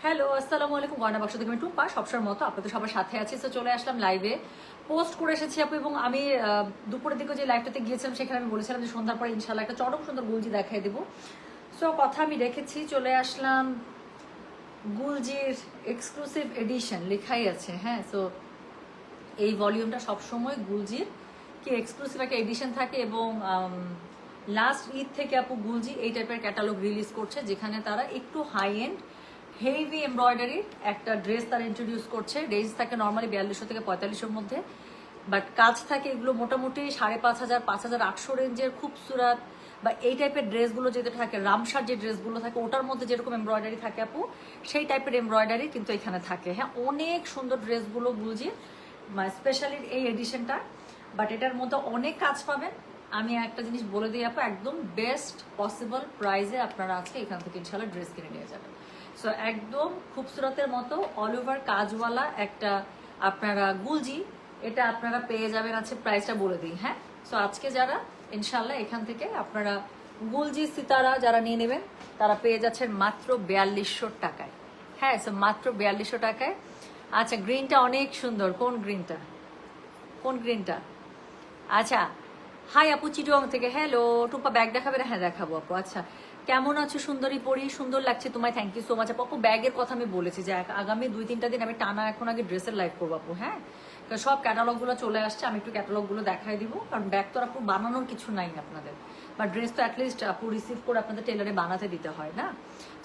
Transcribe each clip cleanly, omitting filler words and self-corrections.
Hello, আসসালামু আলাইকুম। গয়না বাক্স থেকে আমি টুম্পা, সবসময়ের মতো আপনাদের সবার সাথে আছি। তো চলে আসলাম লাইভে, পোস্ট করে এসেছি আপু। এবং আমি দুপুরের দিকে যে লাইভটাতে গিয়েছিলাম সেখানে আমি বলেছিলাম যে সন্ধ্যার পরে ইনশাল্লাহ একটা চরম সুন্দর গুলজি দেখাই দেবো। সো কথা আমি রেখেছি, চলে আসলাম। গুলজির এক্সক্লুসিভ এডিশন লেখাই আছে, হ্যাঁ। সো এই ভলিউমটা সবসময় গুলজির কি এক্সক্লুসিভ একটা এডিশন থাকে। এবং লাস্ট ঈদ থেকে আপু গুলজি এই টাইপের ক্যাটালগ রিলিজ করছে, যেখানে তারা একটু হাই এন্ড হেভি এমব্রয়ডারির একটা ড্রেস তারা ইন্ট্রোডিউস করছে। রেঞ্জ থাকে নর্মালি 4200 থেকে 4500 মধ্যে, বাট কাজ থাকে এগুলো মোটামুটি 5500 5800 রেঞ্জের খুবসুরাত। বা এই টাইপের ড্রেসগুলো যেটা থাকে, রামসার যে ড্রেসগুলো থাকে ওটার মধ্যে যেরকম এমব্রয়ডারি থাকে আপু, সেই টাইপের এমব্রয়ডারি কিন্তু এখানে থাকে। হ্যাঁ, অনেক সুন্দর ড্রেসগুলো গুলজির, স্পেশালি এই এডিশনটা। বাট এটার মধ্যে অনেক কাজ পাবেন। আমি একটা জিনিস বলে দিই আপু, একদম বেস্ট পসিবল প্রাইসে আপনারা আজকে এখান থেকে ইনশাল্লাহ ড্রেস কিনে নিয়ে যাবেন। সো একদম খুবসুরতের মতো অল ওভার কাজওয়ালা একটা আপনারা গুলজি, এটা আপনারা পেয়ে যাবেন। আছে প্রাইসটা বলে দিই, হ্যাঁ। সো আজকে যারা ইনশাল্লাহ এখান থেকে আপনারা গুলজি সিতারা যারা নিয়ে নেবেন, তারা পেয়ে যাচ্ছেন মাত্র 4200 টাকায়। হ্যাঁ, সো মাত্র 4200 টাকায়। আচ্ছা, গ্রিনটা অনেক সুন্দর। কোন গ্রিনটা? কোন গ্রিনটা? আচ্ছা, হাই আপু চিটুয়াং থেকে। হ্যালো টুপা, ব্যাগ দেখাবে না? হ্যাঁ দেখাবো আপু। আচ্ছা, কেমন আছো সুন্দরী পরি? সুন্দর লাগছে তোমায়, থ্যাংক ইউ সো মাচ আপু। ব্যাগের কথা আমি বলেছি যে আগামী 2-3টা দিন আমি টানা এখন আগে ড্রেসের লাইভ করবো আপু, হ্যাঁ। কারণ সব ক্যাটালগুলো চলে আসছে, আমি একটু ক্যাটালগুলো দেখাই দিব। কারণ ব্যাগ তো আপু বানানোর কিছু নাই আপনাদের, বা ড্রেস তো অ্যাটলিস্ট আপু রিসিভ করে আপনাদের টেলারে বানাতে দিতে হয় না।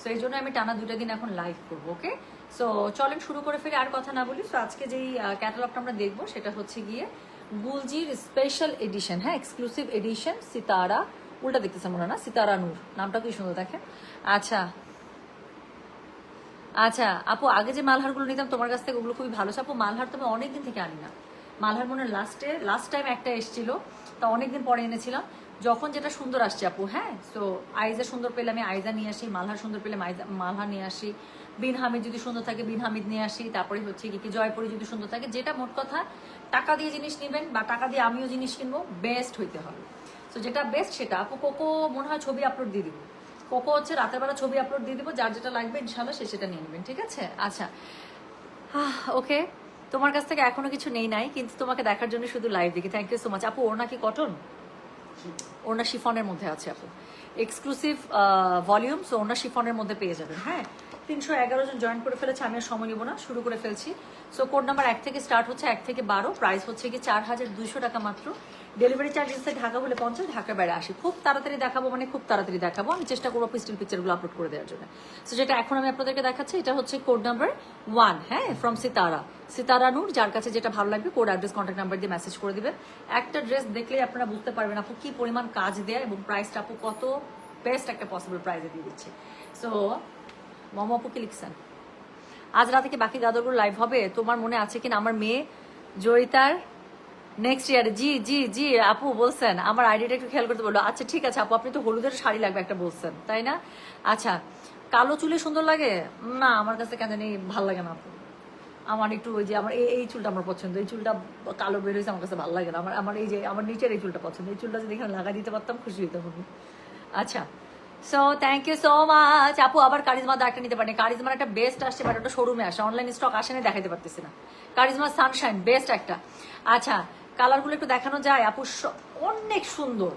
সো এই জন্য আমি টানা 2টা দিন এখন লাইভ করবো, ওকে। সো চলেন শুরু করে ফেলে, আর কথা না বলি। সো আজকে যেই ক্যাটালগটা আমরা দেখবো সেটা হচ্ছে গিয়ে গুলজির স্পেশাল এডিশন, হ্যাঁ, এক্সক্লুসিভ এডিশন সিতারা। উল্টা দেখতেছে মনে না, সিতারা নূর নামটা কি সুন্দর দেখেন। আচ্ছা আচ্ছা আপু, আগে যে মালহারগুলো নিতাম তোমার কাছ থেকে ওগুলো খুবই ভালো ছিল আপু। মালহার তো আমি অনেকদিন থেকে আনি না। মালহার মনে লাস্ট টাইম একটা এসেছিল, তা অনেকদিন পরে এনেছিলাম, যখন যেটা সুন্দর আসছে আপু। হ্যাঁ, সো আইজা সুন্দর পেলে আমি আইজা নিয়ে আসি, মালহার সুন্দর পেলে মালহার নিয়ে আসি, বিন হামিদ যদি সুন্দর থাকে বিন হামিদ নিয়ে আসি, তারপরে হচ্ছে কি জয়পুরি যদি সুন্দর থাকে। যেটা মোট কথা, টাকা দিয়ে জিনিস নেবেন বা টাকা দিয়ে আমিও জিনিস কিনবো, বেস্ট হইতে হবে। সো যেটা বেস্ট সেটা আপু। কোকো মনে হয় ছবি আপলোড দিয়ে দিব। কোকো হচ্ছে রাতের বেলা ছবি আপলোড দিয়ে দিব, যার যেটা লাগবে ইনশাল্লাহ সে সেটা নিয়ে নেবেন, ঠিক আছে। আচ্ছা, ওকে। তোমার কাছ থেকে এখনো কিছু নেই নাই, কিন্তু তোমাকে দেখার জন্য শুধু লাইভ দেখি। থ্যাংক ইউ সো মাচ আপু। ওর নাকি কটন, ওনা শিফনের মধ্যে আছে আপু, এক্সক্লুসিভ ভলিউম। সো ওনা শিফনের মধ্যে পেয়ে যাবেন, হ্যাঁ। 311 জন জয়েন করে ফেলেছে, আমি আর সময় নিব না, শুরু করে ফেলছি। সো কোড নাম্বার 1 থেকে স্টার্ট হচ্ছে, 1 থেকে 12। প্রাইস হচ্ছে কি 4200 টাকা মাত্র। ডেলিভারি চার্জ ইনসাইড ঢাকা হলে 50, ঢাকার বাইরে 80। খুব তাড়াতাড়ি দেখাবো, মানে খুব তাড়াতাড়ি দেখাবো। আমি চেষ্টা করবো স্টিল পিকচারগুলো আপলোড করে দেওয়ার জন্য। সো যেটা এখন আমি আপনাদেরকে দেখাচ্ছি, এটা হচ্ছে কোড নাম্বার 1, হ্যাঁ, ফ্রম সিতারা নূর। যার কাছে যেটা ভালো লাগবে কোড অ্যাড্রেস কন্ট্যাক্ট নাম্বার দিয়ে মেসেজ করে দিবেন। একটা ড্রেস দেখলেই আপনারা বুঝতে পারবেন আপু কি পরিমাণ কাজ দেয় এবং প্রাইসটা আপু কত বেস্ট একটা পসিবল প্রাইসে দিয়ে দিচ্ছে। সো মম আপু কি লিখছেন? আজ রাতে কি বাকি দাদরগুলো লাইভ হবে? তোমার মনে আছে কিনা আমার মেয়ে জয়িতার নেক্সট ইয়ারে? জি জি জি আপু বলছেন, আমার আইডিটা একটু খেয়াল করতে বললো। আচ্ছা ঠিক আছে আপু, আপনি তো হলুদের শাড়ি লাগবে একটা বলছেন, তাই না? আচ্ছা, কালো চুলে সুন্দর লাগে না? আমার কাছে কেন জানি ভালো লাগে না আপু। আমার একটু ওই যে আমার এই চুলটা আমার পছন্দ, এই চুলটা কালো বের হয়েছে, আমার কাছে ভালো লাগে না। আমার আমার এই যে আমার নিচের এই চুলটা পছন্দ, এই চুলটা যদি এখানে লাগা দিতে পারতাম খুশি হইতাম আমি। আচ্ছা, so thank you so much আপু। আবার কারিজমা একটা নিতে পারেন। কারিজমার একটা বেস্ট আসছে, বাট ওটা শোরুমে আসে, অনলাইন স্টক আসে না, দেখাতে পারতেছি না। কারিজমা সানশাইন বেস্ট একটা। আচ্ছা, কালারগুলো একটু দেখানো যায় আপু? অনেক সুন্দর।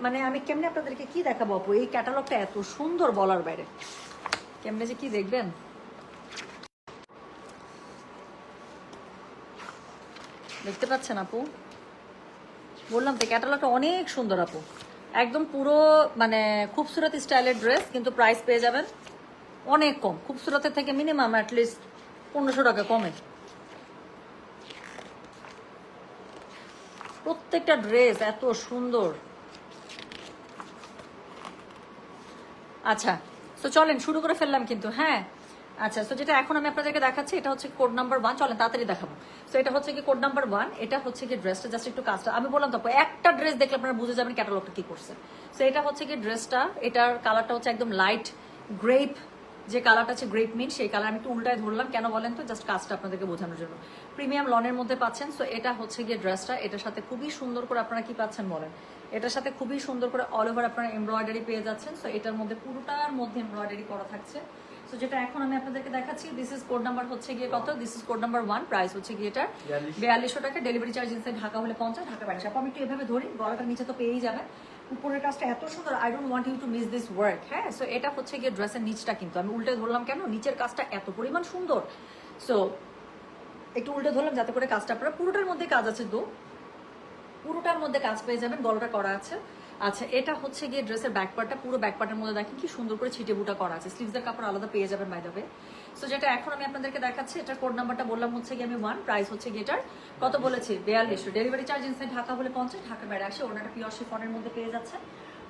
মানে আমি কেমনে আপনাদেরকে কি দেখাবো আপু, এই ক্যাটালগটা এত সুন্দর বলার বাইরে। কেমনে যে কি দেখবেন, দেখতে পাচ্ছেন আপু? বললাম তো ক্যাটালগটা অনেক সুন্দর আপু, একদম পুরো মানে খুবসুরত স্টাইলের ড্রেস, কিন্তু প্রাইস পেয়ে যাবেন অনেক কম। খুবসুরতের থেকে মিনিমাম অ্যাটলিস্ট 1500 টাকা কমে। প্রত্যেকটা ড্রেস এত সুন্দর। আচ্ছা, তো চলেন শুরু করে ফেললাম কিন্তু, হ্যাঁ। আচ্ছা, তো যেটা এখন আমি আপনাদেরকে দেখাচ্ছি এটা হচ্ছে কোড নাম্বার 1। চলেন তাড়াতাড়ি দেখাবো। তো এটা হচ্ছে কি কোড নাম্বার 1। এটা হচ্ছে কি ড্রেসটা, জাস্ট একটু কাজটা আমি বললাম তো, একটা ড্রেস দেখলে আপনারা বুঝে যাবেন ক্যাটালগটা কি করছে। তো এটা হচ্ছে কি ড্রেসটা, এটার কালারটা হচ্ছে একদম লাইট গ্রেপ, যে কালারটা আছে গ্রেপ মিন্ট, সেই কালার আমি একটু উল্টায় ধরলাম কেন বলেন তো, জাস্ট কাজটা আপনাদেরকে বোঝানোর জন্য। প্রিমিয়াম লনের মধ্যে পাচ্ছেন। সো এটা হচ্ছে গিয়ে ড্রেসটা, এটার সাথে খুবই সুন্দর করে আপনারা কি পাচ্ছেন বলেন, এটার সাথে খুবই সুন্দর করে অল ওভার আপনারা এমব্রয়ডারি পেয়ে যাচ্ছেন। সো এটার মধ্যে পুরোটার মধ্যে এমব্রয়ডারি করা থাকছে। সো যেটা এখন আমি আপনাদেরকে দেখাচ্ছি, দিস ইজ কোড নাম্বার হচ্ছে গিয়ে কত, this is code number 1, price হচ্ছে গিয়ে এটা 4200 টাকা, ডেলিভারি চার্জ ইনসাইড ঢাকা হলে 50, ঢাকা বাইরে। আপু আমি একটু এভাবে ধরি, গলাটার নিচে তো পেয়েই যাবেন। উপরের কাজটা এত সুন্দর, I don't want you to miss this work. হ্যাঁ, সো এটা হচ্ছে গিয়ে ড্রেসের নিচটা, কিন্তু আমি উল্টে ধরলাম কেন, নিচের কাজটা এত পরিমাণ সুন্দর। সো একটু উল্টে ধরলাম যাতে করে কাজটা আপনারা, পুরোটার মধ্যে কাজ আছে, পুরোটার মধ্যে কাজ পেয়ে যাবেন, গলাটা করা আছে। আচ্ছা, এটা হচ্ছে গিয়ে ড্রেসের ব্যাক পার্টটা, পুরো ব্যাক পার্টের মধ্যে দেখেন কি সুন্দর করে ছিটে বুটা করা আছে, স্লিভসের কাপড় আলাদা পেয়ে যাবেন বাই দ্য ওয়ে। সো যেটা এখন আমি আপনাদেরকে দেখাচ্ছি, এটার কোড নাম্বারটা বললাম হচ্ছে গিয়ে আমি 1, প্রাইস হচ্ছে গিয়ে এটার কত বলেছি 4200, ডেলিভারি চার্জ ইনসাইড ঢাকা হলে 50, ঢাকা বাইরে আসে। ওনাটা পিওর শিফনের মধ্যে পেয়ে যাচ্ছে,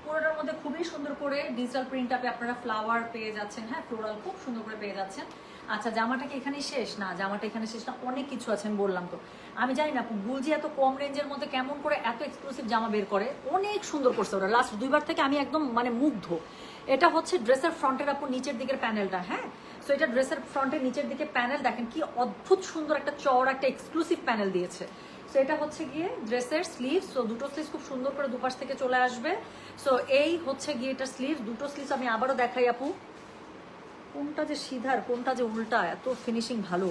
পুরোটার মধ্যে খুবই সুন্দর করে ডিজিটাল প্রিন্ট আপে আপনারা ফ্লাওয়ার পেয়ে যাচ্ছেন, হ্যাঁ ফ্লোরাল খুব সুন্দর করে পেয়ে যাচ্ছেন। আচ্ছা, জামাটা কি এখানেই শেষ? না, জামাটা এখানে শেষ না, অনেক কিছু আছে আমি বললাম তো। আমি জানি না গুলজি এত কম রেঞ্জের মধ্যে কেমন করে এত এক্সক্লুসিভ জামা বের করে, অনেক সুন্দর করছে ওরা। লাস্ট 2বার থেকে আমি একদম মানে মুগ্ধ। এটা হচ্ছে ড্রেসের ফ্রন্টের আপু নিচের দিকের প্যানেলটা, হ্যাঁ। সো এটা ড্রেসের ফ্রন্টের নিচের দিকে প্যানেল দেখেন কি অদ্ভুত সুন্দর একটা চওড়া একটা এক্সক্লুসিভ প্যানেল দিয়েছে। সো এটা হচ্ছে গিয়ে ড্রেসের স্লিভস, সো দুটো স্লিভস খুব সুন্দর করে দুপাশ থেকে চলে আসবে। সো এই হচ্ছে গিয়ে এটা স্লিভস, দুটো স্লিভস আমি আবারও দেখাই আপু, কোনটা যে সিধার কোনটা যে উল্টা, এত ফিনিশিং ভালো।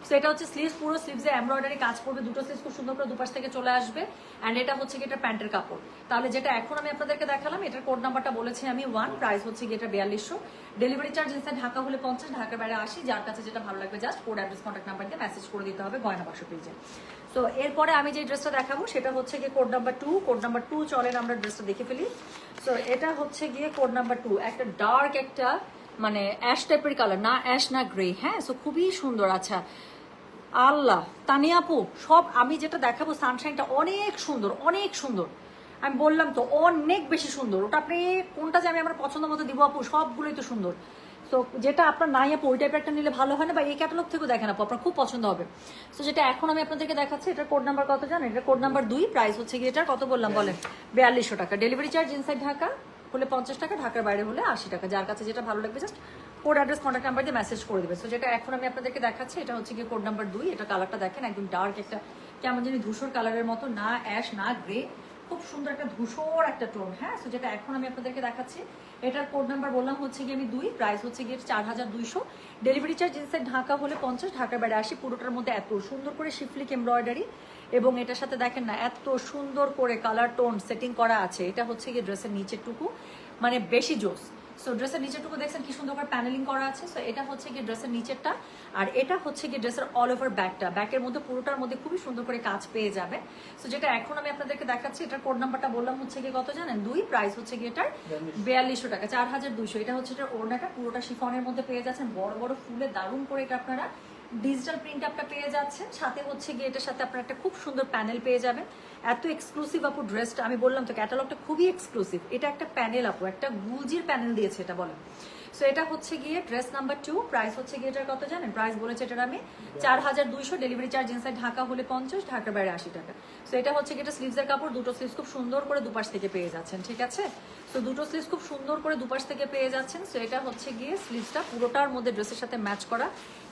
সো এটা হচ্ছে স্লিভস, পুরো স্লিভসে এমব্রয়ডারি কাজ করবে, দুটো স্লিভস খুব সুন্দর করে দুপাশ থেকে চলে আসবে। অ্যান্ড এটা হচ্ছে কি এটা প্যান্টের কাপড়। তাহলে যেটা এখন আমি আপনাদেরকে দেখালাম, এটার কোড নাম্বারটা বলেছি আমি 1, প্রাইস হচ্ছে কি এটা 4200, ডেলিভারি চার্জ ইনসাইড ঢাকা হলে 50, ঢাকার বাইরে 80। যার কাছে যেটা ভালো লাগবে just code address contact number দিয়ে মেসেজ করে দিতে হবে গয়না বাক্স পেজে। সো এরপরে আমি যে ড্রেসটা দেখাবো সেটা হচ্ছে গিয়ে কোড নাম্বার 2, কোড নাম্বার 2 চলেন আমরা ড্রেসটা দেখে ফেলি। সো এটা হচ্ছে গিয়ে কোড নাম্বার 2, একটা ডার্ক একটা মানে অ্যাশ টাইপের কালার, না অ্যাশ না গ্রে, হ্যাঁ। সো খুবই সুন্দর। আচ্ছা আল্লাহ, তানিয়া আপু সব আমি যেটা দেখাবো সানশাইনটা অনেক সুন্দর, অনেক সুন্দর। আমি বললাম তো অনেক বেশি সুন্দর। ওটা আপনি কোনটা যে আমি আমার পছন্দ মতো দিব আপু, সবগুলোই তো সুন্দর। তো যেটা আপনার নাই আপু ওই টাইপের একটা নিলে ভালো হয় না, বা এই ক্যাটালগ থেকেও দেখেন আপু, আপনার খুব পছন্দ হবে। সো যেটা এখন আমি আপনাদেরকে দেখাচ্ছি, এটার কোড নাম্বার কত জানেন? এটা কোড নাম্বার 2, প্রাইস হচ্ছে গিয়ে এটার কত বললাম বলেন 4200 টাকা, ডেলিভারি চার্জ ইনসাইড ঢাকা হলে 50 টাকা, ঢাকার বাইরে হলে 80 টাকা। যার কাছে যেটা ভালো লাগবে just code address contact number দিয়ে মেসেজ করে দেবে। সো যেটা এখন আমি আপনাদেরকে দেখাচ্ছি, এটা হচ্ছে গিয়ে কোড নাম্বার 2, এটা কালারটা দেখেন একদম ডার্ক একটা কেমন জানি ধূসর কালারের মতো, না অ্যাশ না গ্রে, খুব সুন্দর একটা ধূসর একটা টোন, হ্যাঁ। সো যেটা এখন আমি আপনাদেরকে দেখাচ্ছি, এটার কোড নাম্বার বললাম হচ্ছে গিয়ে আমি 2, প্রাইস হচ্ছে গিয়ে 4200, ডেলিভারি চার্জ ইনসাইড ঢাকা হলে 50, ঢাকার বাইরে 80। পুরোটার মধ্যে এত সুন্দর করে শিফলিক এমব্রয়ডারি, এবং এটার সাথে দেখেন না এত সুন্দর করে কালার টোন সেটিং করা আছে। এটা হচ্ছে গিয়ে ড্রেসের নিচের টুকু মানে বেশি জোস। সো ড্রেসের নিচেরটুকু দেখছেন কি সুন্দর করে প্যানেলিং করা আছে। সো এটা হচ্ছে গিয়ে ড্রেসের নিচেরটা, আর এটা হচ্ছে গিয়ে ড্রেসের অল ওভার ব্যাকটা, ব্যাকের মধ্যে পুরোটার মধ্যে খুবই সুন্দর করে কাজ পেয়ে যাবে। সো যেটা এখন আমি আপনাদেরকে দেখাচ্ছি, এটার কোড নাম্বারটা বললাম হচ্ছে গিয়ে কত জানেন 2, প্রাইস হচ্ছে গিয়ে এটার 4200 টাকা, 4200। এটা হচ্ছে এটার ওড়নাটা পুরোটা শিফনের মধ্যে পেয়ে যাচ্ছেন, বড় বড় ফুলে দারুণ করে এটা আপনারা ডিজিটাল প্রিন্ট আপটা পেয়ে যাচ্ছেন। সাথে হচ্ছে গিয়ে এটার সাথে আপনারা একটা খুব সুন্দর প্যানেল পেয়ে যাবেন। এত এক্সক্লুসিভ আপু ড্রেসটা, আমি বললাম তো ক্যাটালগটা খুবই এক্সক্লুসিভ। এটা একটা প্যানেল আপু, একটা গুলজির প্যানেল দিয়েছে এটা বলেন। সো এটা হচ্ছে গিয়ে ড্রেস নাম্বার 2, প্রাইস হচ্ছে গিয়ে এটার কত জানেন? প্রাইস বলেছে এটার আমি 4200, ডেলিভারি চার্জ ইনসাইড ঢাকা হলে 50, ঢাকার বাইরে 80 টাকা। সো এটা হচ্ছে গিয়ে এটা স্লিভসের কাপড়, দুটো স্লিভস খুব সুন্দর করে দুপাশ থেকে পেয়ে যাচ্ছেন, ঠিক আছে। সো দুটো স্লিভস খুব সুন্দর করে দুপাশ থেকে পেয়ে যাচ্ছেন। সো এটা হচ্ছে গিয়ে স্লিভসটা পুরোটার মধ্যে ড্রেসের সাথে ম্যাচ করা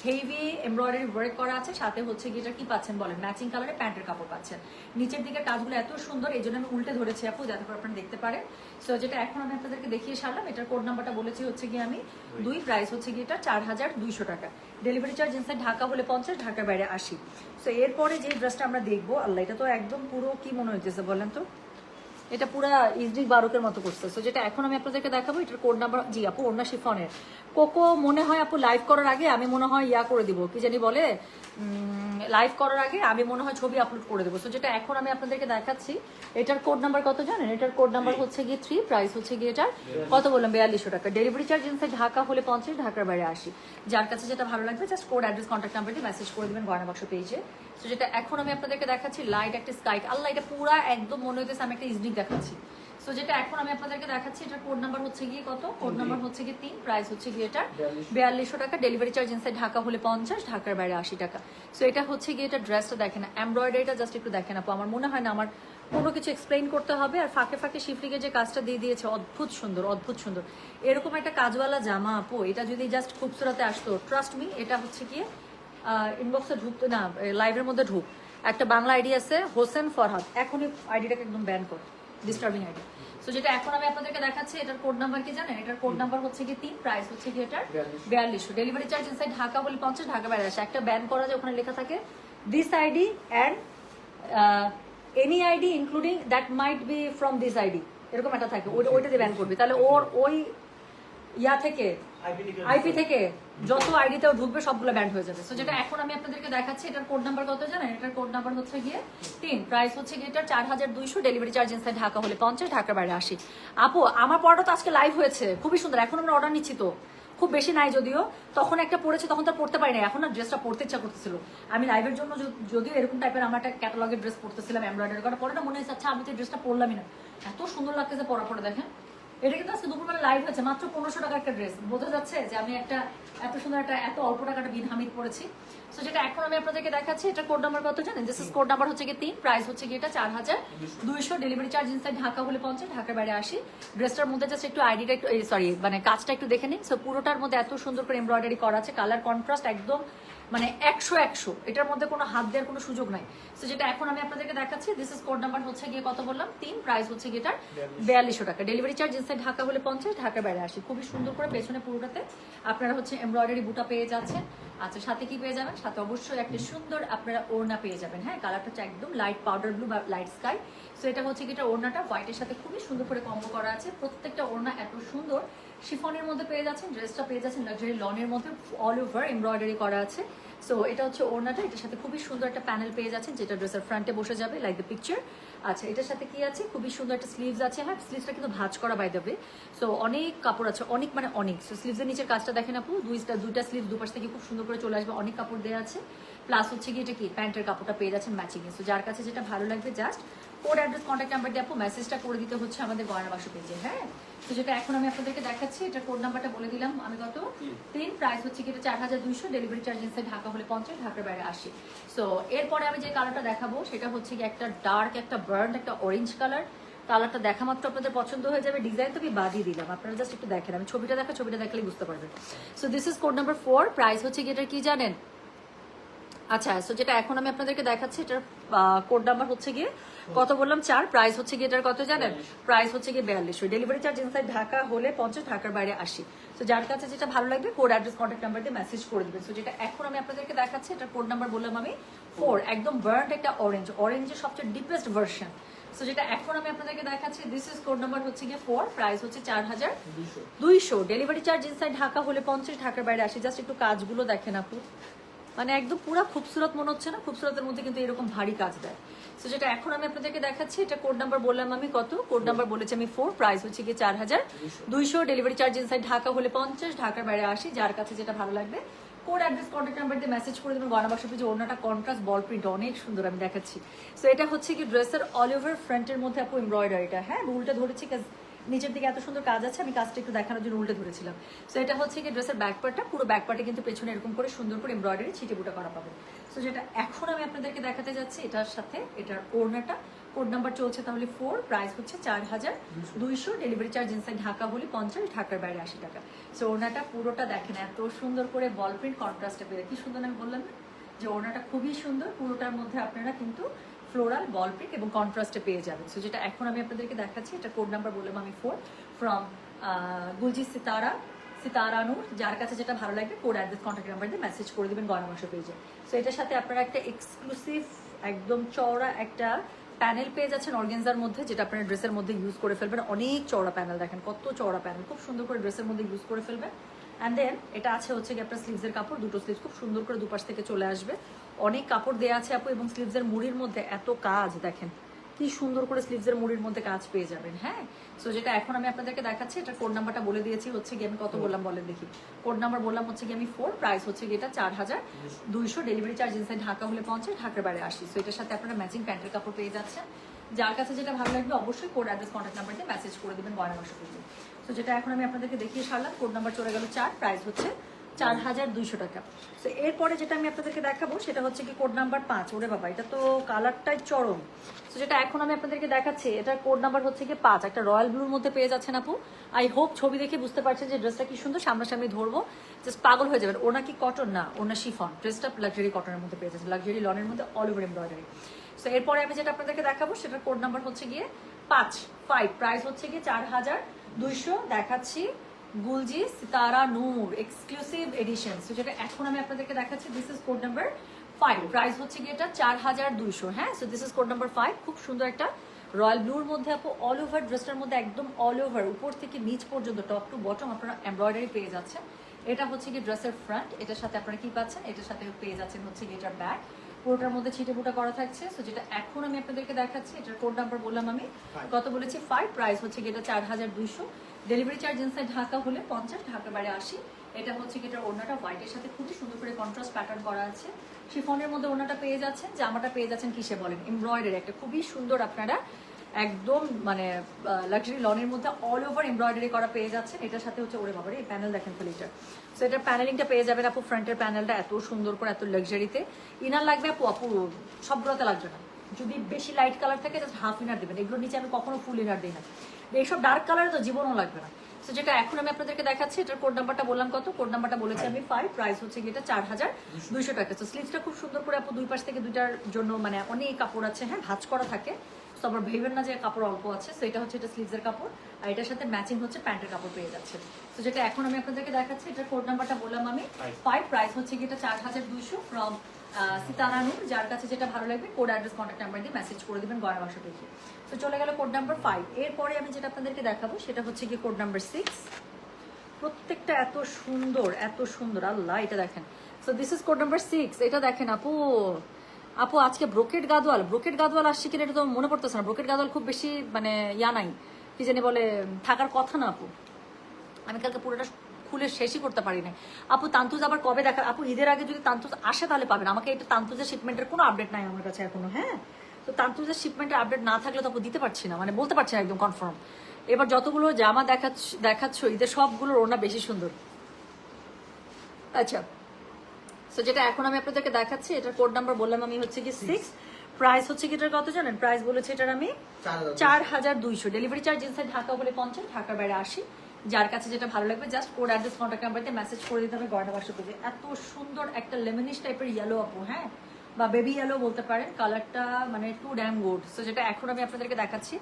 হেভি এমব্রয়ডারি ওয়ার্ক করা আছে। সাথে হচ্ছে গিয়ে এটা কি পাচ্ছেন বলেন, ম্যাচিং কালারে প্যান্টের কাপড় পাচ্ছেন। নিচের দিকে কাজগুলো এত সুন্দর, এই জন্য আমি উল্টে ধরেছি আপু যাতে করে আপনারা দেখতে পারেন। সো যেটা এখন আমি আপনাদেরকে দেখিয়ে সারলাম, এটার কোড নাম্বারটা বলেছি হচ্ছে গিয়ে আমি 2, প্রাইস হচ্ছে গিয়ে এটা 4200 টাকা, ডেলিভারি চার্জ ইনসাইড ঢাকা হলে 50, ঢাকার বাইরে 80। সো এরপরে যে ড্রেসটা আমরা দেখবো, আল্লাহ এটা তো একদম পুরো কি মনে হইতেছে বলেন তো, এটা পুরো ইজরিক বারকের মতো করছে। সো যেটা এখন আমি আপনাদেরকে দেখাবো, এটার কোড নাম্বার জি আপু ওড়না শিফনের কোকো মনে হয় আপু লাইভ করার আগে আমি মনে হয় ইয়া করে দিব, কি জানি বলে, লাইভ করার আগে আমি মনে হয় ছবি আপলোড করে দেবো। সো যেটা এখন আমি আপনাদেরকে দেখাচ্ছি, এটার কোড নাম্বার কত জানেন? এটার কোড নাম্বার হচ্ছে গিয়ে 3, প্রাইস হচ্ছে গিয়ে এটার কত বললাম 4200 টাকা, ডেলিভারি চার্জ ইনসাইড ঢাকা হলে 50, ঢাকার বাইরে 80। যার কাছে যেটা ভালো লাগবে just code address contact number দিয়ে মেসেজ করে দেবেন গয়না বাক্স পেজে। তো যেটা এখন আমি আপনাদেরকে দেখাচ্ছি লাইট একটা স্কাই, আল্লাহ এটা পুরা একদম মনে হইতেছে আমি একটা ইজনিক দেখাচ্ছি। সো যেটা এখন আমি আপনাদেরকে দেখাচ্ছি, এটার কোড নাম্বার হচ্ছে গিয়ে কত? কোড নাম্বার হচ্ছে গিয়ে 3, প্রাইস হচ্ছে গিয়ে এটা 4200 টাকা, ডেলিভারি চার্জ ইনসাইড ঢাকা হলে 50, ঢাকার বাইরে 80 টাকা। সো এটা হচ্ছে গিয়ে এটা ড্রেসটা দেখেন, এমব্রয়ডারিটা জাস্ট একটু দেখেন আপু, আমার মনে হয় না আমার কোনো কিছু এক্সপ্লেইন করতে হবে। আর ফাঁকে ফাঁকে শিফলিকে যে কাজটা দিয়ে দিয়েছে অদ্ভুত সুন্দর, অদ্ভুত সুন্দর। এরকম একটা কাজওয়ালা জামা আপু, এটা যদি জাস্ট খুবসুরতে আসতো, ট্রাস্ট মি, এটা হচ্ছে গিয়ে ইনবক্সে ঢুকতো না, লাইভের মধ্যে ঢুক, একটা বাংলা আইডি আছে হোসেন ফরহাদ, এখনই আইডিটাকে একদম ব্যান কর, ডিস্টার্বিং আইডি। সো যেটা এখন আমি আপনাদেরকে দেখাচ্ছি, এটার কোড নাম্বার কি জানেন? এটার কোড নাম্বার হচ্ছে কি 3, প্রাইস হচ্ছে কি এটার 4200। ডেলিভারি চার্জ ইনসাইড ঢাকা হলে 50, ঢাকা বাইরে আসে। একটা ব্যান করা যায়, ওখানে লেখা থাকে this ID and any ID including that might be from this ID, এরকম একটা থাকে, ওইটা দিয়ে ব্যান করবে। তাহলে ওর ওই ইয়া থেকে আইপি থেকে যত আইডিতেও ঢুকবে সবগুলো ব্যান্ড হয়ে যাবে। সো যেটা এখন আমি আপনাদেরকে দেখাচ্ছি, এটার কোড নাম্বার কত জানেন? এটার কোড নাম্বার হচ্ছে গিয়ে 3, প্রাইস হচ্ছে গিয়ে এটার 4200, ডেলিভারি চার্জ ইনসাইড ঢাকা হলে 50, ঢাকার বাইরে 80। আপু আমার পড়াটা তো আজকে লাইভ হয়েছে, খুবই সুন্দর। এখন আমরা অর্ডার নিচ্ছি, তো খুব বেশি নাই যদিও, তখন একটা পড়েছে, তখন তো পড়তে পারি না, এখন না ড্রেসটা পড়তে ইচ্ছা করতেছিল। আমি লাইভের জন্য যদিও এরকম টাইপের আমার একটা ক্যাটালগের ড্রেস পড়তেছিলাম এমব্রয়ডারি করা, পরে না মনে হয়েছে আচ্ছা আমি তো ড্রেসটা পরলামই না, এত সুন্দর লাগতেছে পরা পরে। দেখেন এটা কিন্তু আজকে দুপুরবেলা লাইভ হয়েছে, মাত্র 1500 টাকার একটা ড্রেস, বোঝা যাচ্ছে যে আমি একটা এত সুন্দর একটা এত অল্প টাকাটা বিন হামিদ পড়েছি। সো যেটা এখন আমি আপনাদেরকে দেখাচ্ছি, এটা কোড নাম্বার কত জানেন? দিস ইজ কোড নাম্বার হচ্ছে কি 3, প্রাইস হচ্ছে কি এটা 4200, ডেলিভারি চার্জ ইনসাইড ঢাকা হলে 50, ঢাকার বাইরে 80। ড্রেসটার মধ্যে জাস্ট একটু আইডিটা একটু সরি মানে কাজটা একটু দেখে নিন। সো পুরোটার মধ্যে এত সুন্দর করে এমব্রয়ডারি করা আছে, কালার কন্ট্রাস্ট একদম মানে 100, এটার মধ্যে কোনো হাত দেওয়ার কোনো সুযোগ নাই। সো যেটা এখন আমি আপনাদেরকে দেখাচ্ছি, দিস ইজ কোড নাম্বার হচ্ছে গিয়ে কত বললাম 3, প্রাইস হচ্ছে গিয়ে এটার 4200 টাকা, ডেলিভারি চার্জ ইনসাইড ঢাকা হলে 50, ঢাকার বাইরে 80। খুবই সুন্দর করে পেছনে পুরোটাতে আপনারা হচ্ছে এমব্রয়ডারি বুটা পেয়ে যাচ্ছেন। আচ্ছা সাথে কি পেয়ে যাবেন? সাথে অবশ্যই একটা সুন্দর আপনারা ওড়না পেয়ে যাবেন। হ্যাঁ, কালারটা হচ্ছে একদম লাইট পাউডার ব্লু বা লাইট স্কাই। সো এটা হচ্ছে কি এটা ওড়নাটা হোয়াইটের সাথে খুবই সুন্দর করে কম্বো করা আছে। প্রত্যেকটা ওড়না এত সুন্দর শিফনের মধ্যে পেয়ে যাচ্ছেন, ড্রেসটা পেয়ে যাচ্ছেন লাক্সারি লনের মধ্যে, অল ওভার এমব্রয়ডারি করা আছে। সো এটা হচ্ছে ওড়নাটা, এটার সাথে খুবই সুন্দর একটা প্যানেল পেয়ে যাচ্ছেন যেটা ড্রেসের ফ্রন্টে বসে যাবে লাইক দ্য পিকচার। আচ্ছা এটার সাথে কি আছে? খুবই সুন্দর একটা স্লিভস আছে। হ্যাঁ, স্লিভসটা কিন্তু ভাঁজ করা বাই দেবে। সো অনেক কাপড় আছে, অনেক মানে অনেক। সো স্লিভসের নিচের কাজটা দেখেন আপু, দুইটা স্লিভ দুপাশ থেকে খুব সুন্দর করে চলে আসবে, অনেক কাপড় দেওয়া আছে। প্লাস হচ্ছে কি এটা কি প্যান্টের কাপড়টা পেয়ে যাচ্ছেন ম্যাচিং। সো যার কাছে যেটা ভালো লাগবে just code address contact number দিয়ে আপু মেসেজটা করে দিতে হচ্ছে আমাদের গয়না বাসু পেজে। হ্যাঁ, তো যেটা এখন আমি আপনাদেরকে দেখাচ্ছি, এটা কোড নাম্বারটা বলে দিলাম আমি কত 3, প্রাইস হচ্ছে কি এটা 4200, ডেলিভারি চার্জ ইনসাইড ঢাকা হলে 50, ঢাকার বাইরে 80। সো এরপরে আমি যে কালারটা দেখাবো সেটা হচ্ছে কি একটা ডার্ক একটা বার্ন একটা অরেঞ্জ কালার। কালারটা দেখা মাত্র আপনাদের পছন্দ হয়ে যাবে। ডিজাইন তো আমি বাদিয়ে দিলাম, আপনারা জাস্ট একটু দেখেন, আমি ছবিটা দেখলেই বুঝতে পারবেন। So this is code number 4, price হচ্ছে কি এটা কি জানেন? আচ্ছা সো যেটা এখন আমি আপনাদেরকে দেখাচ্ছি, এটার কোড নাম্বার হচ্ছে গিয়ে কত বললাম 4, প্রাইস হচ্ছে গিয়ে এটার কত জানেন? প্রাইস হচ্ছে গিয়ে 4200, ডেলিভারি চার্জ ইনসাইড ঢাকা হলে 50, ঢাকার বাইরে 80। সো যার কাছে যেটা ভালো লাগবে কোড অ্যাড্রেস কন্ট্যাক্ট নাম্বার দিয়ে মেসেজ করে দেবেন। সো যেটা এখন আমি আপনাদেরকে দেখাচ্ছি, এটার কোড নাম্বার বললাম আমি 4, একদম বার্ন্ড একটা অরেঞ্জের সবচেয়ে ডিপেস্ট ভার্সন। সো যেটা এখন আমি আপনাদেরকে দেখাচ্ছি, দিস ইজ কোড নাম্বার হচ্ছে গিয়ে 4, প্রাইস হচ্ছে 4200, ডেলিভারি চার্জ ইনসাইড ঢাকা হলে 50, ঢাকার বাইরে 80। জাস্ট একটু কাজগুলো দেখেন আপু, মানে একদম পুরো খুবসুরত মনে হচ্ছে না? খুবসুরতের মধ্যে কিন্তু এরকম ভারী কাজ দেয়। সো যেটা এখন আমি আপনাদেরকে দেখাচ্ছি, এটা কোড নাম্বার বললাম আমি কত? কোড নাম্বার বলেছি আমি 4, প্রাইস হচ্ছে কি 4200, ডেলিভারি চার্জ ইনসাইড ঢাকা হলে 50, ঢাকার বাইরে 80। যার কাছে যেটা ভালো লাগবে কোড অ্যাড্রেস কন্ট্যাক্ট নাম্বার দিয়ে মেসেজ করে দেবেন। গয়না বাসা পেজে ওড়নাটা কন্ট্রাস্ট বল প্রিন্ট অনেক সুন্দর আমি দেখাচ্ছি। সো এটা হচ্ছে কি ড্রেসের অল ওভার ফ্রন্টের মধ্যে আপু এমব্রয়ডারিটা। হ্যাঁ, উল্টা ধরেছি নিচের দিকে এত সুন্দর কাজ আছে, আমি কাজটা একটু দেখানোর জন্য উল্টে ধরেছিলাম। সো এটা হচ্ছে কি ড্রেসের ব্যাক পার্টটা, পুরো ব্যাক পার্টে কিন্তু পেছনে এরকম করে সুন্দর করে এমব্রয়ডারি ছিটে বুটা করা পাবে। সো যেটা এখন আমি আপনাদেরকে দেখাতে যাচ্ছি, এটার সাথে এটার ওড়নাটা কোড নাম্বার চলছে তাহলে 4, প্রাইস হচ্ছে 4200, ডেলিভারি চার্জ ইনসাইড ঢাকা হলে 50, ঢাকার বাইরে 80 টাকা। সো ওড়নাটা পুরোটা দেখেন এত সুন্দর করে বল প্রিন্ট কন্ট্রাস্টে পেয়ে, কি সুন্দর আমি বললাম না যে ওড়নাটা খুবই সুন্দর। পুরোটার মধ্যে আপনারা কিন্তু ফ্লোরাল বল প্রিন্ট এবং কন্ট্রাস্টে পেয়ে যাবেন। সো যেটা এখন আমি আপনাদেরকে দেখাচ্ছি, এটা কোড নাম্বার বললাম আমি 4, ফ্রম গুলজি সিতারানুর। যার কাছে যেটা ভালো লাগবে কোড অ্যাড্রেস কন্ট্যাক্ট নাম্বার দিয়ে মেসেজ করে দেবেন গয়না বাসা পেজে। সো এটার সাথে আপনারা একটা এক্সক্লুসিভ একদম চওড়া একটা প্যানেল পেয়ে যাচ্ছেন অর্গেনজার মধ্যে, যেটা আপনারা ড্রেসের মধ্যে ইউজ করে ফেলবেন। অনেক চওড়া প্যানেল, দেখেন কত চওড়া প্যানেল, খুব সুন্দর করে ড্রেসের মধ্যে ইউজ করে ফেলবেন। অ্যান্ড দেন এটা আছে হচ্ছে কি আপনার স্লিভসের কাপড়, দুটো স্লিভস খুব সুন্দর করে দুপাশ থেকে চলে আসবে। অনেক কাপড় দেওয়া আছে আপু, এবং স্লিভসের মুড়ির মধ্যে এত কাজ দেখেন কি সুন্দর করে স্লিভসের মুড়ির মধ্যে কাজ পেয়ে যাবেন। হ্যাঁ, সো যেটা এখন আমি আপনাদেরকে দেখাচ্ছি, এটা কোড নাম্বারটা বলে দিয়েছি হচ্ছে কি আমি কত বললাম বলেন দেখি। কোড নাম্বার বললাম হচ্ছে কি আমি 4, প্রাইস হচ্ছে কি এটা 4200, ডেলিভারি চার্জ ইনসাইড ঢাকা হলে 50, ঢাকার বাইরে 80। সো এটার সাথে আপনারা ম্যাচিং প্যান্টের কাপড় পেয়ে যাচ্ছেন। যার কাছে যেটা ভালো লাগবে অবশ্যই কোড অ্যাড্রেস কন্ট্যাক্ট নাম্বার দিয়ে মেসেজ করে দেবেন গয়না বাসা পেজে। সো যেটা এখন আমি আপনাদেরকে দেখিয়ে সারলাম, কোড নাম্বার চলে গেল 4, প্রাইস হচ্ছে 4200 টাকা। তো এরপরে যেটা আমি আপনাদেরকে দেখাবো সেটা হচ্ছে কি কোড নাম্বার 5। ওরে বাবা, এটা তো কালারটাই চরম। তো যেটা এখন আমি আপনাদেরকে দেখাচ্ছি, এটার কোড নাম্বার হচ্ছে কি 5, একটা রয়্যাল ব্লুর মধ্যে পেয়ে যাচ্ছেন আপু। আই হোপ ছবি দেখে বুঝতে পারছেন যে ড্রেসটা কি সুন্দর, সামনাসামনি ধরবো জাস্ট পাগল হয়ে যাবেন। ওনা কি কটন না, ওনা শিফন, ড্রেসটা লাক্সারি কটনের মধ্যে পেয়ে যাচ্ছেন, লাক্সারি লনের মধ্যে অল ওভার এমব্রয়ডারি। সো এরপরে আমি যেটা আপনাদেরকে দেখাবো সেটার কোড নাম্বার হচ্ছে গিয়ে 5 প্রাইস হচ্ছে কি 4200। দেখাচ্ছি গুলজি সিতারা নূর এক্সক্লুসিভ এডিশন, যেটা এখন আমি আপনাদেরকে দেখাচ্ছি। This is code number 5, price হচ্ছে কি এটা 4200। হ্যাঁ, so this is code number 5। খুব সুন্দর একটা রয়্যাল ব্লুর মধ্যে আপু অল ওভার ড্রেসটার মধ্যে একদম অল ওভার উপর থেকে নিচ পর্যন্ত টপ টু বটম আপনারা এমব্রয়ডারি পেয়ে যাচ্ছেন। এটা হচ্ছে কি ড্রেসের ফ্রন্ট, এটার সাথে আপনারা কি পাচ্ছেন, এটার সাথে পেয়ে যাচ্ছেন হচ্ছে কি এটার ব্যাক, পুরোটার মধ্যে ছিটে ফুটা করা থাকছে। সো যেটা এখন আমি আপনাদেরকে দেখাচ্ছি, এটার কোড নাম্বার বললাম আমি কত বলেছি 5, প্রাইস হচ্ছে কি এটা 4200। ডেলিভারি চার্জ ইনসাইড ঢাকা হলে 50, ঢাকা বাইরে 80। এটা হচ্ছে কি এটার ওড়নাটা হোয়াইটের সাথে খুবই সুন্দর করে কন্ট্রাস্ট প্যাটার্ন করা আছে। শিফনের মধ্যে ওড়নাটা পেয়ে যাচ্ছেন, জামাটা পেয়ে যাচ্ছেন কিসে বলেন, এমব্রয়ডারি একটা খুবই সুন্দর আপনারা একদম মানে লাক্সারি লনের মধ্যে অল ওভার এমব্রয়ডারি করা পেয়ে যাচ্ছেন। এটার সাথে হচ্ছে ওরে বাবারে এই প্যানেল দেখেন খালি এটা। সো এটার প্যানেলিংটা পেয়ে যাবেন আপু, ফ্রন্টের প্যানেলটা এত সুন্দর করে এত লাক্সারিতে। ইনার লাগবে আপু, আপু সবগুলোতে লাগবে না, যদি বেশি লাইট কালার থাকে জাস্ট হাফ ইনার দেবেন। এগুলোর নিচে আমি কখনো ফুল ইনার দিই না, এইসব ডার্ক কালারে তো জীবনও লাগবে না। সো যেটা এখন আমি আপনাদেরকে দেখাচ্ছি, এটার কোড নাম্বারটা বললাম কত, কোড নাম্বারটা বলেছি আমি 5, প্রাইস হচ্ছে কি এটা 4200 টাকা। তো স্লিভসটা খুব সুন্দর করে আপু দুই পাশ থেকে দুইটার জন্য মানে অনেক কাপড় আছে, হ্যাঁ ভাঁজ করা থাকে। তো আবার ভেবেন না যে কাপড় অল্প আছে। সো এটা হচ্ছে এটা স্লিভসের কাপড়, আর এটার সাথে ম্যাচিং হচ্ছে প্যান্টের কাপড় পেয়ে যাচ্ছে। তো যেটা এখন আমি আপনাদেরকে দেখাচ্ছি, এটার কোড নাম্বারটা বললাম আমি 5, প্রাইস হচ্ছে কি এটা 4200 ফ্রম সিতারা নূর। যার কাছে যেটা ভালো লাগবে কোড অ্যাড্রেস কন্ট্যাক্ট নাম্বার দিয়ে মেসেজ করে দেবেন গয়না বাক্স থেকে। তো চলে গেল কোড নাম্বার 5। এরপরে আমি যেটা আপনাদেরকে দেখাবো সেটা হচ্ছে কি কোড নাম্বার 6। প্রত্যেকটা এত সুন্দর এত সুন্দর, আল্লাহ এটা দেখেন। So this is code number 6। এটা দেখেন আপু, আপু আজকে ব্রোকেট গাদওয়াল আসছে কিনা এটা তো মনে পড়তেছে না। ব্রোকেট গাদওয়াল খুব বেশি মানে ইয়া নাই, কি জানি বলে, থাকার কথা না আপু। আমি কালকে পুরোটা খুলে শেষই করতে পারি না আপু। তান্তুজ আবার কবে দেখা আপু, ঈদের আগে যদি তান্তুজ আসে তাহলে পাবেন। আমাকে এটা তান্তুজের শিপমেন্টের কোনো আপডেট নাই আমার কাছে এখনো। হ্যাঁ, তো তান্তুজের শিপমেন্টের আপডেট না থাকলে তো আপু দিতে পারছি না, মানে বলতে পারছি না একদম কনফার্ম। এবার যতগুলো জামা দেখাচ্ছ ঈদের সবগুলোর ওড়না বেশি সুন্দর। আচ্ছা, সো যেটা এখন আমি আপনাদেরকে দেখাচ্ছি, এটার কোড নাম্বার বললাম আমি হচ্ছে কি 6, প্রাইস হচ্ছে কি এটার কত জানেন, প্রাইস বলেছে এটার আমি 4200। ডেলিভারি চার্জ ইনসাইড ঢাকা বলে 50, ঢাকার বাইরে 80। যার কাছে যেটা ভালো লাগবে জাস্ট কোড অ্যাড্রেস কন্ট্যাক্ট নাম্বারতে মেসেজ করে দিতে হবে গয়না বাক্স পেজে। এত সুন্দর একটা লেমনিশ টাইপের ইয়েলো আপু, হ্যাঁ বা বেবি ইয়েলো বলতে পারেন, কালারটা মানে টু ড্যাম গুড। সো যেটা এখন আমি আপনাদেরকে দেখাচ্ছি,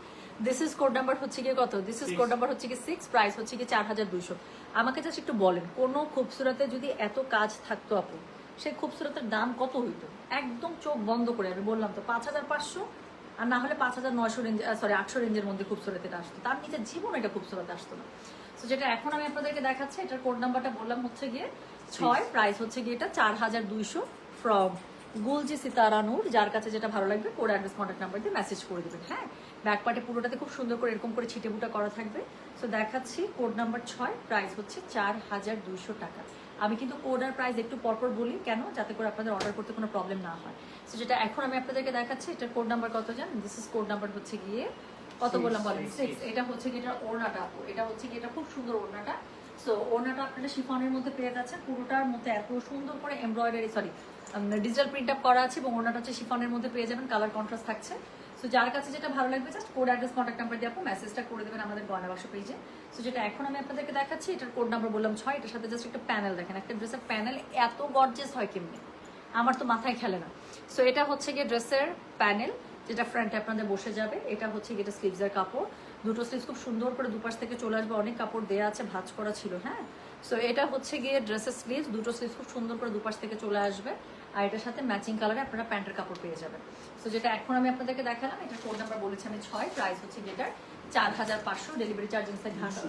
দিস ইজ কোড নাম্বার হচ্ছে কি কত, দিস ইজ কোড নাম্বার হচ্ছে কি 6, প্রাইস হচ্ছে কি 4200। আমাকে জাস্ট একটু বলেন, কোনো খুবসুরতে যদি এত কাজ থাকতো আপু, সেই খুবসুরতের দাম কত হইতো? একদম চোখ বন্ধ করে আমি বললাম তো 5500, আর না হলে 5900 রেঞ্জ, সরি 800 রেঞ্জের মধ্যে খুবসুরত এটা আসতো। তার নিচে জীবন এটা খুবসুরত আসতো না। তো যেটা এখন আমি আপনাদেরকে দেখাচ্ছি, এটার কোড নাম্বারটা বললাম হচ্ছে গিয়ে 6, প্রাইস হচ্ছে গিয়ে এটা 4200 ফ্রম গুলজি সিতারা নূর। যার কাছে যেটা ভালো লাগবে কোড অ্যাড্রেস কন্ট্যাক্ট নাম্বার দিয়ে মেসেজ করে দেবেন। হ্যাঁ, ব্যাক পার্টে পুরোটাতে খুব সুন্দর করে এরকম করে ছিটে বুটা করা থাকবে। সো দেখাচ্ছি কোড নাম্বার 6, প্রাইস হচ্ছে 4200 টাকা। আমি কিন্তু কোড আর প্রাইস একটু পরপর বলি কেন, যাতে করে আপনাদের অর্ডার করতে কোনো প্রবলেম না হয়। সো যেটা এখন আমি আপনাদেরকে দেখাচ্ছি, এটার কোড নাম্বার কত জানেন, দিস ইজ কোড নাম্বার হচ্ছে গিয়ে কত বললাম বলেন 6। এটা হচ্ছে কি এটা ওড়নাটা আপু, এটা হচ্ছে কি এটা খুব সুন্দর ওড়নাটা। সো ওড়নাটা আপনারা শিফনের মধ্যে পেয়ে যাচ্ছেন, পুরোটার মধ্যে এত সুন্দর করে embroidery sorry digital print up করা আছে, এবং ওড়নাটা হচ্ছে শিফনের মধ্যে পেয়ে যাবেন, কালার কন্ট্রাস্ট থাকছে। সো যার কাছে যেটা ভালো লাগবে just code address contact number দিয়ে আপু মেসেজটা করে দেবেন আমাদের গয়না বাক্স পেজে। সো যেটা এখন আমি আপনাদেরকে দেখাচ্ছি, এটার কোড নাম্বার বললাম 6। এটার সাথে জাস্ট একটা প্যানেল দেখেন, একটা ড্রেসের প্যানেল এত গর্জিয়াস হয় কেমনি, আমার তো মাথায় খেলে না। সো এটা হচ্ছে গিয়ে ড্রেসের প্যানেল, যেটা ফ্রন্টে আপনাদের বসে যাবে। এটা হচ্ছে গিয়ে স্লিভসের কাপড়, দুটো স্লিভস খুব সুন্দর করে দুপাশ থেকে চলে আসবে, অনেক কাপড় দেওয়া আছে, ভাঁজ করা ছিল। হ্যাঁ, সো এটা হচ্ছে গিয়ে ড্রেসের স্লিভস, দুটো স্লিভস খুব সুন্দর করে দুপাশ থেকে চলে আসবে, আর এটার সাথে ম্যাচিং কালারে আপনারা প্যান্টের কাপড় পেয়ে যাবেন। সো যেটা এখন আমি আপনাদেরকে দেখালাম, এটার কোড নাম্বার বলেছি আমি 6, প্রাইস হচ্ছে যেটার 4500। Delivery charge inside Dhaka,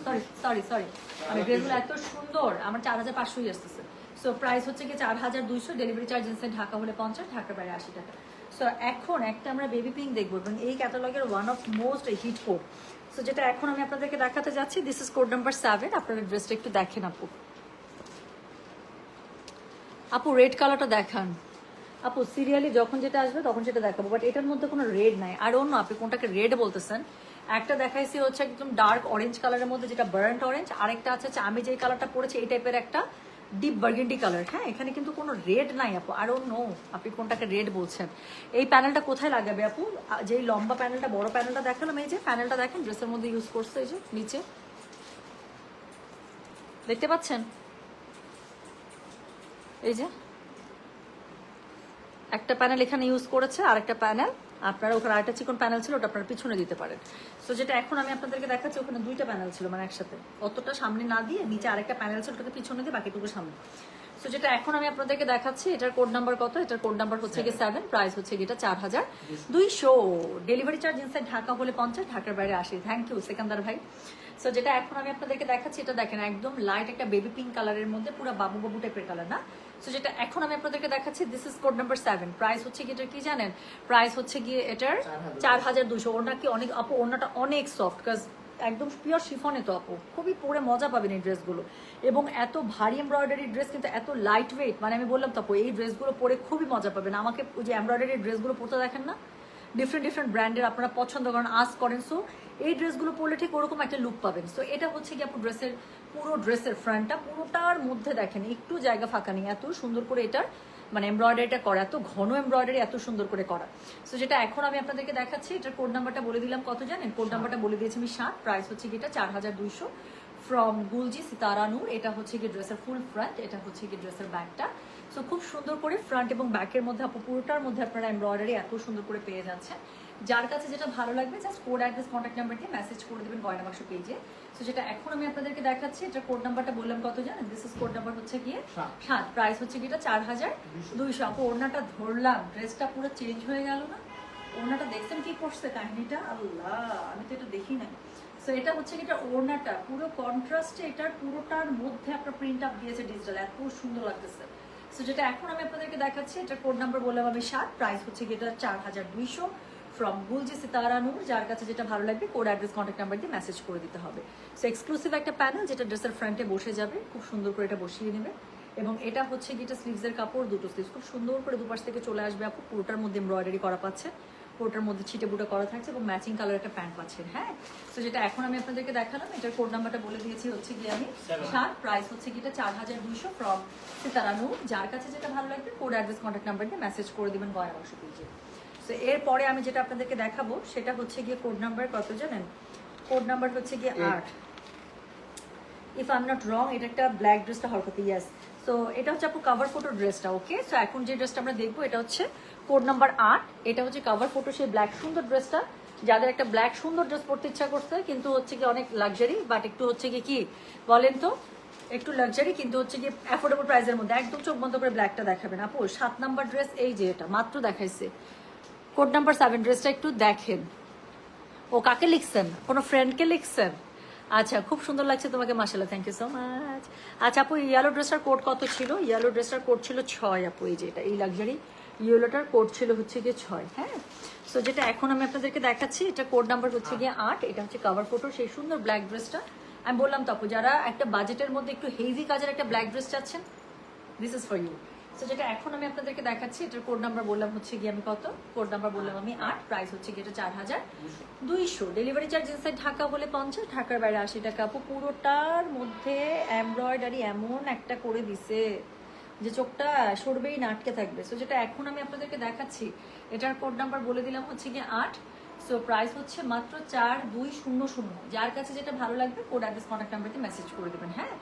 sorry আমি ড্রেসগুলো এত সুন্দর, আমার 4500ই আসতেছে। সো প্রাইস হচ্ছে কি 4200, ডেলিভারি চার্জ ইনসাইড ঢাকা হলে 50, ঢাকার বাইরে 80 টাকা। সো এখন একটা আমরা বেবি পিঙ্ক দেখবো, এবং এই ক্যাটালগের one of most hit code. So যেটা এখন আমি আপনাদেরকে দেখাতে যাচ্ছি, দিস ইজ কোড নাম্বার 7। আপনারা ড্রেসটা একটু দেখেন আপু, আপু রেড কালারটা দেখান আপু, সিরিয়ালি যখন যেটা আসবে তখন সেটা দেখাবো, বাট এটার মধ্যে কোনো রেড নাই। আর অন্য আপনি কোনটাকে রেড বলতেছেন, একটা দেখাইছি হচ্ছে একদম ডার্ক অরেঞ্জ কালারের মধ্যে, যেটা বার্ন্ট অরেঞ্জ, আরেকটা আছে আমি যে কালারটা পরেছি এই টাইপের একটা ডিপ বার্গেন্ডি কালার। হ্যাঁ, এখানে কিন্তু কোনো রেড নাই আপু। আর অন্য আপনি কোনটাকে রেড বলছেন। এই প্যানেলটা কোথায় লাগাবে আপু, যেই লম্বা প্যানেলটা বড় প্যানেলটা দেখালাম, এই যে প্যানেলটা দেখেন ড্রেসের মধ্যে ইউজ করছে, এই যে নিচে দেখতে পাচ্ছেন, এই যে একটা প্যানেল এখানে ইউজ করেছে, আর একটা প্যানেল আপনারা ওখানে আরেকটা চিকন প্যানেল ছিল, ওটা আপনারা পিছনে দিতে পারেন। সো যেটা এখন আমি আপনাদেরকে দেখাচ্ছি, ওখানে 2টা প্যানেল ছিল মানে একসাথে, অতটা সামনে না দিয়ে নিচে আরেকটা প্যানেল ছিল, ওটাকে পিছনে দিয়ে বাকিটুকু সামনে। সো যেটা এখন আমি আপনাদেরকে দেখাচ্ছি, এটার কোড নাম্বার কত? এটার কোড নাম্বার হচ্ছে গিয়ে 7, প্রাইস হচ্ছে গিয়ে এটা 4200। ডেলিভারি চার্জ ইনসাইড ঢাকা হলে 50, ঢাকার বাইরে 80। থ্যাংক ইউ সেকান্দার ভাই। সো যেটা এখন আমি আপনাদেরকে দেখাচ্ছি, এটা দেখেন একদম লাইট একটা বেবি পিঙ্ক কালারের মধ্যে, পুরো বাবু বাবু টাইপের কালার না। সো যেটা এখন আমি আপনাদেরকে দেখাচ্ছি, this is code number 7, price হচ্ছে গিয়ে এটার কি জানেন? প্রাইস হচ্ছে গিয়ে এটার 4200। ওনা কি অনেক আপু, ওনাটা অনেক সফট, কাজ একদম পিওর শিফনে তো আপু, খুবই পরে মজা পাবেন এই ড্রেসগুলো। এবং এত ভারী এমব্রয়ডারি ড্রেস কিন্তু এত লাইট ওয়েট, মানে আমি বললাম তো আপু এই ড্রেসগুলো পরে খুবই মজা পাবেন। আমাকে ওই যে এমব্রয়ডারি ড্রেসগুলো পরতে দেখেন না, ডিফারেন্ট ডিফারেন্ট ব্র্যান্ডের আপনারা পছন্দ করেন, আস করেন। সো এই ড্রেসগুলো পরলে ঠিক ওরকম একটা লুক পাবেন। সো এটা হচ্ছে কি আপু ড্রেসের পুরো ড্রেসের ফ্রন্টটা, পুরোটার মধ্যে দেখেন একটু জায়গা ফাঁকা নেই, এত সুন্দর করে এটার মানে এমব্রয়ডারিটা করা, এত ঘন এমব্রয়ডারি এত সুন্দর করে করা। সো যেটা এখন আমি আপনাদেরকে দেখাচ্ছি, এটার কোড নাম্বারটা বলে দিলাম কত জানেন? কোড নাম্বারটা বলে দিয়েছি আমি 7, প্রাইস হচ্ছে কি এটা 4200 ফ্রম গুলজি সিতারা নূর। এটা হচ্ছে কি ড্রেসের ফুল ফ্রন্ট, এটা হচ্ছে কি ড্রেসের ব্যাকটা। সো খুব সুন্দর করে ফ্রন্ট এবং ব্যাকের মধ্যে আপু পুরোটার মধ্যে আপনারা এমব্রয়ডারি এত সুন্দর করে পেয়ে যাচ্ছেন। যার কাছে যেটা ভালো লাগবে just code address contact number দিয়ে মেসেজ করে দেবেন গয়না বাক্স পেজে। সো যেটা এখন আমি আপনাদেরকে দেখাচ্ছি, এটা কোড নাম্বারটা বললাম কত জানেন? দিস ইজ কোড নাম্বার হচ্ছে গিয়ে 7, প্রাইস হচ্ছে কি এটা 4200। আপু ওড়নাটা ধরলাম, ড্রেসটা পুরো চেঞ্জ হয়ে গেল না? ওড়নাটা দেখছেন কি করছে কাহিনীটা? আল্লাহ, আমি তো এটা দেখি না। সো এটা হচ্ছে কি এটা ওড়নাটা পুরো কন্ট্রাস্টে, এটার পুরোটার মধ্যে আপনার প্রিন্ট আপ দিয়েছে ডিজিটাল, এত সুন্দর লাগতেছে। সো যেটা এখন আমি আপনাদেরকে দেখাচ্ছি, এটা কোড নাম্বার বললাম আমি 7, প্রাইস হচ্ছে কি এটা 4200 ফ্রম গুলজি সিতারা নূর। যার কাছে যেটা ভালো লাগবে কোড অ্যাড্রেস কন্ট্যাক্ট নাম্বার দিয়ে মেসেজ করে দিতে হবে। সো এক্সক্লুসিভ একটা প্যানেল যেটা ড্রেসের ফ্রন্টে বসে যাবে, খুব সুন্দর করে এটা বসিয়ে নেবে। এবং এটা হচ্ছে কি এটা স্লিভসের কাপড়, দুটো স্লিভস খুব সুন্দর করে দুপাশ থেকে চলে আসবে আপু, পুরোটার মধ্যে এমব্রয়ডারি করা পাচ্ছে, পুরোটার মধ্যে ছিটে বুটা করা থাকছে এবং ম্যাচিং কালার একটা প্যান্ট পাচ্ছেন। হ্যাঁ, তো যেটা এখন আমি আপনাদেরকে দেখালাম, এটার কোড নাম্বারটা বলে দিয়েছি হচ্ছে কি আমি 7, প্রাইস হচ্ছে কি এটা 4200 ফ্রম সিতারা নূর। যার কাছে যেটা ভালো লাগবে কোড অ্যাড্রেস কন্ট্যাক্ট নাম্বার দিয়ে মেসেজ করে দিবেন গয়না বাক্স পেজে। তো এরপরে আমি যেটা আপনাদেরকে দেখাবো সেটা হচ্ছে গিয়ে কোড নাম্বার কত জানেন? কোড নাম্বার হচ্ছে গিয়ে 8, if I am not wrong. এটা একটা ব্ল্যাক ড্রেসটা হওয়ার কথা, ইয়াস। সো এটা হচ্ছে আপু কাভার ফটো ড্রেসটা। ওকে, সো এখন যে ড্রেসটা আমরা দেখবো এটা হচ্ছে কোড নাম্বার 8, এটা হচ্ছে কাভার ফটো সেই ব্ল্যাক সুন্দর ড্রেসটা। যাদের একটা ব্ল্যাক সুন্দর ড্রেস পরতে ইচ্ছা করছে কিন্তু হচ্ছে কি অনেক লাক্সারি, বাট একটু হচ্ছে কি বলেন তো, একটু লাক্সারি কিন্তু হচ্ছে কি অ্যাফোর্ডেবল প্রাইসের মধ্যে, একদম চোখ বন্ধ করে ব্ল্যাকটা দেখাবেন আপু। 7 নাম্বার ড্রেস, এই যে এটা মাত্র দেখাইছে কোড নাম্বার 7, ড্রেসটা একটু দেখেন। ও কাকে লিখছেন? কোনো ফ্রেন্ডকে লিখছেন? আচ্ছা, খুব সুন্দর লাগছে তোমাকে, মাশাআল্লাহ, থ্যাংক ইউ সো মাচ। আচ্ছা আপু, ইয়েলো ড্রেসটার কোড কত ছিল? ইয়েলো ড্রেসটার কোড ছিল 6 আপু। এই যে এটা এই লাক্সারি ইয়েলোটার কোড ছিল হচ্ছে গিয়ে 6। হ্যাঁ, সো যেটা এখন আমি আপনাদেরকে দেখাচ্ছি, এটা কোড নাম্বার হচ্ছে গিয়ে 8। এটা হচ্ছে কাভার ফটো সেই সুন্দর ব্ল্যাক ড্রেসটা। আমি বললাম তো আপু, যারা একটা বাজেটের মধ্যে একটু হেভি কাজের একটা ব্ল্যাক ড্রেস চাচ্ছেন, this is for you. So যেটা এখন আমি আপনাদেরকে দেখাচ্ছি, এটার কোড নাম্বার বললাম হচ্ছে গিয়ে আমি কত? কোড নাম্বার বললাম আমি 8, প্রাইস হচ্ছে গিয়ে এটা 4200। ডেলিভারি চার্জ ইনসাইড ঢাকা হলে 50, ঢাকার বাইরে 80 টাকা। আপু পুরোটার মধ্যে এমব্রয়ডারি এমন একটা করে দিছে যে চোখটা সরবেই না, আটকে থাকবে। সো যেটা এখন আমি আপনাদেরকে দেখাচ্ছি, এটার কোড নাম্বার বলে দিলাম হচ্ছে গিয়ে 8। সো প্রাইস হচ্ছে মাত্র 4200। যার কাছে যেটা ভালো লাগবে কোড অ্যাড্রেস কন্ট্যাক্ট নাম্বারতে মেসেজ করে দেবেন। হ্যাঁ,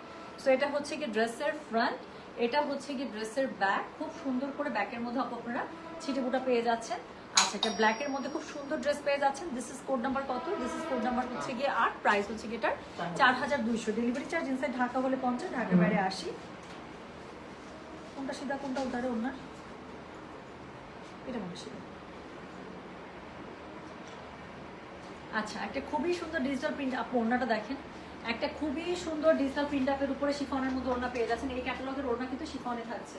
সো এটা হচ্ছে কি ড্রেসের ফ্রন্ট, এটা হচ্ছে কি ড্রেসের ব্যাক। খুব সুন্দর করে ব্যাকের মধ্যে আপনারা ছিটে বুটা পেয়ে যাচ্ছেন। আচ্ছা, এটা ব্ল্যাকের মধ্যে খুব সুন্দর ড্রেস পেয়ে যাচ্ছেন। দিস ইজ কোড নাম্বার কত? দিস ইজ কোড নাম্বার হচ্ছে গিয়ে 8, প্রাইস হচ্ছে গিয়ে এটার 4200। ডেলিভারি চার্জ ইনসাইড ঢাকা হলে 50, ঢাকার বাইরে 80। কোনটা সিধা কোনটা উধারে? ওনার এটা মনে সিধা। আচ্ছা, একটা খুবই সুন্দর ডিজিটাল প্রিন্ট, আপনি ওড়নাটা দেখেন, একটা খুবই সুন্দর ডিজিটাল প্রিন্ট আপের উপরে শিফনের মধ্যে ওড়না পেয়ে যাচ্ছেন। এই ক্যাটালগের ওড়না কিন্তু শিফনে থাকছে।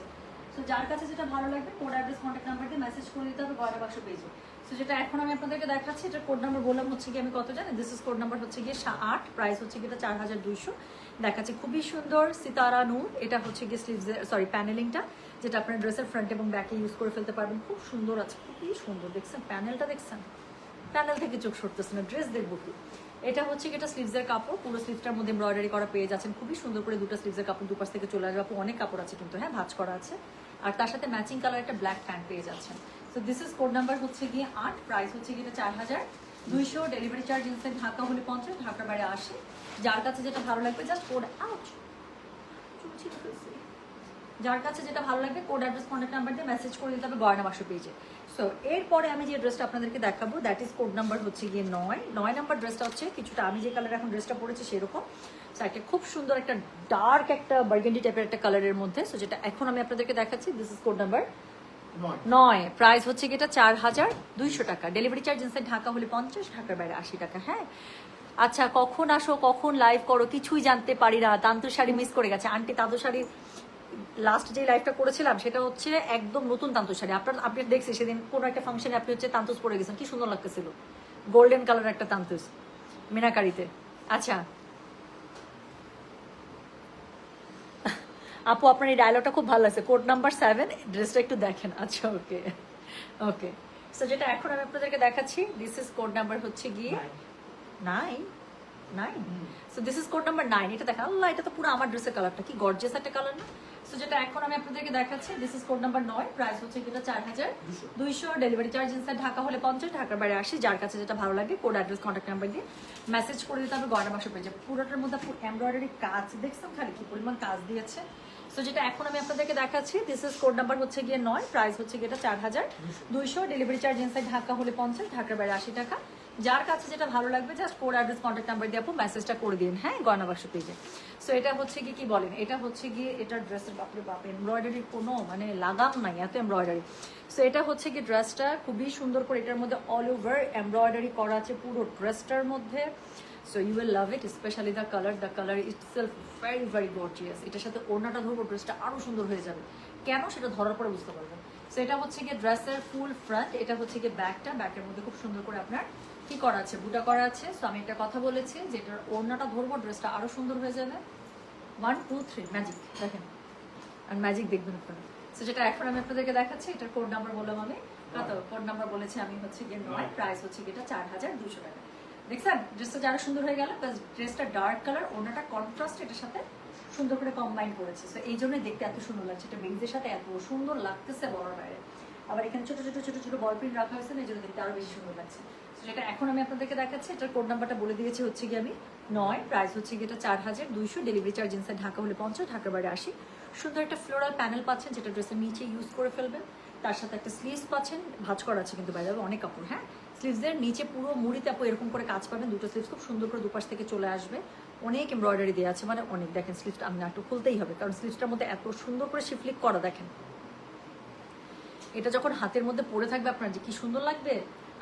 সো যার কাছে যেটা ভালো লাগবে কোড অ্যাড্রেস কন্ট্যাক্ট নাম্বার দিয়ে মেসেজ করে দিতে হবে গয়না বাক্স পেজে। সো যেটা এখন আমি আপনাদেরকে দেখাচ্ছি, এটার কোড নাম্বার বললাম হচ্ছে গিয়ে আমি কত জানেন? দিস ইজ কোড নাম্বার হচ্ছে গিয়ে 8, প্রাইস হচ্ছে গিয়ে 4200। দেখাচ্ছে খুবই সুন্দর সিতারা নূর। এটা হচ্ছে গিয়ে স্লিভসের সরি প্যানেলিংটা, যেটা আপনার ড্রেসের ফ্রন্ট এবং ব্যাকে ইউজ করে ফেলতে পারবেন। খুব সুন্দর আছে, খুবই সুন্দর। দেখছেন প্যানেলটা? দেখছেন প্যানেল থেকে চোখ সরতেছে না, ড্রেস দেখবো কি। এটা হচ্ছে এটা স্লিভসের কাপড়, পুরো স্লিভসটার মধ্যে এমব্রয়ডারি করা পেয়ে যাচ্ছেন। খুবই সুন্দর করে দুটো স্লিভসের কাপড় দুপাশ থেকে চলে আসবে। অনেক কাপড় আছে কিন্তু, হ্যাঁ, ভাঁজ করা আছে। আর তার সাথে ম্যাচিং কালার একটা ব্ল্যাক প্যান্ট পেয়ে যাচ্ছেন। So this is code number হচ্ছে গিয়ে 8, প্রাইস হচ্ছে গিয়ে 4200। ডেলিভারি চার্জ ইনসাইড ঢাকা হলে 50, ঢাকার বাইরে 80। যার কাছে যেটা ভালো লাগবে জাস্ট কোড আউট যার কাছে যেটা ভালো লাগবে কোড অ্যাড্রেস কন্ট্যাক্ট নাম্বার দিয়ে মেসেজ করে দিতে হবে গয়না বাক্স পেজে। সো এরপরে আমি যে ড্রেসটা আপনাদেরকে দেখাবো দ্যাট ইজ কোড নাম্বার হচ্ছে গিয়ে 9 নাম্বার ড্রেসটা হচ্ছে কিছুটা আমি যে কালার এখন ড্রেসটা পরেছি সেরকম। সো একটা খুব সুন্দর একটা ডার্ক একটা বার্গেন্ডি টাইপের একটা কালারের মধ্যে। সো যেটা এখন আমি আপনাদেরকে দেখাচ্ছি this is code number 9। Price হচ্ছে কি এটা 4200 টাকা। ডেলিভারি চার্জ ইনসাইড ঢাকা হলে 50, ঢাকার বাইরে 80 টাকা। হ্যাঁ আচ্ছা, কখন আসো কখন লাইভ করো কিছুই জানতে পারি না। তান্তু শাড়ি মিস করে গেছে আন্টি। তান্তু শাড়ি লাস্ট যে লাইভটা করেছিলাম সেটা হচ্ছে একদম নতুন তান্তু শাড়ি। আপনি দেখছি সেদিন কোনো একটা ফাংশনে আপনি হচ্ছে তান্তুস পরে গেছেন, কি সুন্দর লাগতেছিল, গোল্ডেন কালার একটা তান্তুস মিনাকারিতে। আচ্ছা আপু আপনার এই ডায়লগটা খুব ভালো লাগছে, কোড নাম্বার 7 ড্রেসটা একটু দেখেন। আচ্ছা ওকে ওকে। সো যেটা এখন আমি আপনাদেরকে দেখাচ্ছি দিস ইজ কোড নাম্বার হচ্ছে গিয়ে 9। So this is code number 9। এটা দেখেন, আল্লাহ এটা তো পুরো আমার ড্রেসের কালারটা, কি গর্জিয়াস একটা কালার না। সো যেটা এখন আমি আপনাদেরকে দেখাচ্ছি this is code number 9। Price হচ্ছে এটা 4200। ডেলিভারি চার্জ ইনসাইড ঢাকা হলে 50, ঢাকার বাইরে 80। যার কাছে যেটা ভালো লাগে কোড অ্যাড্রেস কন্ট্যাক্ট নাম্বার দিয়ে মেসেজ করে দিতে হবে গয়না বাক্স পেজে। পুরোটার মধ্যে এমব্রয়ডারি কাজ দেখছেন খালি কি পরিমাণ কাজ দিয়েছে। সো যেটা এখন আমি আপনাদেরকে দেখাচ্ছি দিস ইজ কোড নাম্বার হচ্ছে গিয়ে 9। প্রাইস হচ্ছে এটা 4200। ডেলিভারি চার্জ ইনসাইড ঢাকা হলে 50, ঢাকার বাইরে 80 টাকা। যার কাছে যেটা ভালো লাগবে just code address contact number দিয়ে আপু মেসেজটা করে দিন, হ্যাঁ গয়না বাক্স পেজে। সো এটা হচ্ছে কি বলেন, এটা হচ্ছে গিয়ে এটার ড্রেসের বাপরে বাপ এমব্রয়ডারির কোনো মানে লাগাম নাই, এত এমব্রয়ডারি। সো এটা হচ্ছে কি ড্রেসটা খুবই সুন্দর করে এটার মধ্যে অল ওভার এমব্রয়ডারি করা আছে পুরো ড্রেসটার মধ্যে। So you will love it, specially the colour itself very very gorgeous. এটার সাথে ওড়নাটা ধরবো ড্রেসটা আরো সুন্দর হয়ে যাবে, কেন সেটা ধরার পরে বুঝতে পারবেন। সো এটা হচ্ছে গিয়ে ড্রেসের ফুল ফ্রন্ট, এটা হচ্ছে গিয়ে ব্যাকটা, ব্যাকের মধ্যে খুব সুন্দর করে আপনার কি করা আছে, বুটা করা আছে। সো আমি একটা কথা বলেছি যেটার ওড়নাটা ধরবো ড্রেসটা আরো সুন্দর হয়ে যাবে। 1 2 3 ম্যাজিক দেখেন, আর ম্যাজিক দেখবেন আপনারা। সো যেটা এখন আমি আপনাদেরকে দেখাচ্ছি এটার কোড নাম্বার বললাম আমি, কত কোড নাম্বার বলেছি আমি হচ্ছে গিয়ে 9। প্রাইস হচ্ছে এটা 4200 টাকা। দেখছেন ড্রেসটা যারা সুন্দর হয়ে গেল, প্লাস ড্রেসটা ডার্ক কালার, ওনাটা কন্ট্রাস্ট এটার সাথে সুন্দর করে কম্বাইন করেছে। সো এই জন্যই দেখতে এত সুন্দর লাগছে, এটা বেঞ্জের সাথে এত সুন্দর লাগতেছে বলার বাইরে। আবার এখানে ছোট ছোট ছোট ছোট বল প্রিন্ট রাখা হয়েছে না, এই জন্য দেখতে আরো বেশি সুন্দর লাগছে। যেটা এখন আমি আপনাদেরকে দেখাচ্ছি এটার কোড নাম্বারটা বলে দিয়েছি হচ্ছে গিয়ে আমি 9। প্রাইস হচ্ছে এটা 4200। ডেলিভারি চার্জ ইনসাইড ঢাকা হলে 50, ঢাকার বাইরে 80। সুন্দর একটা ফ্লোরাল প্যানেল পাচ্ছেন যেটা ড্রেসের নিচে ইউজ করে ফেলবেন। তার সাথে একটা স্লিভস পাচ্ছেন, ভাঁজ করা আছে কিন্তু বাইরে অনেক কাপড়। হ্যাঁ স্লিভসের নিচে পুরো মুড়িতে আপু এরকম করে কাজ পাবেন, দুটো স্লিভস খুব সুন্দর করে দুপাশ থেকে চলে আসবে, অনেক এমব্রয়ডারি দেওয়া আছে, মানে অনেক। দেখেন স্লিভসটা আমি একটু খুলতেই হবে কারণ স্লিভসটার মধ্যে এত সুন্দর করে শিফলিক করা, দেখেন এটা যখন হাতের মধ্যে পরে থাকবে আপনার যে কি সুন্দর লাগবে।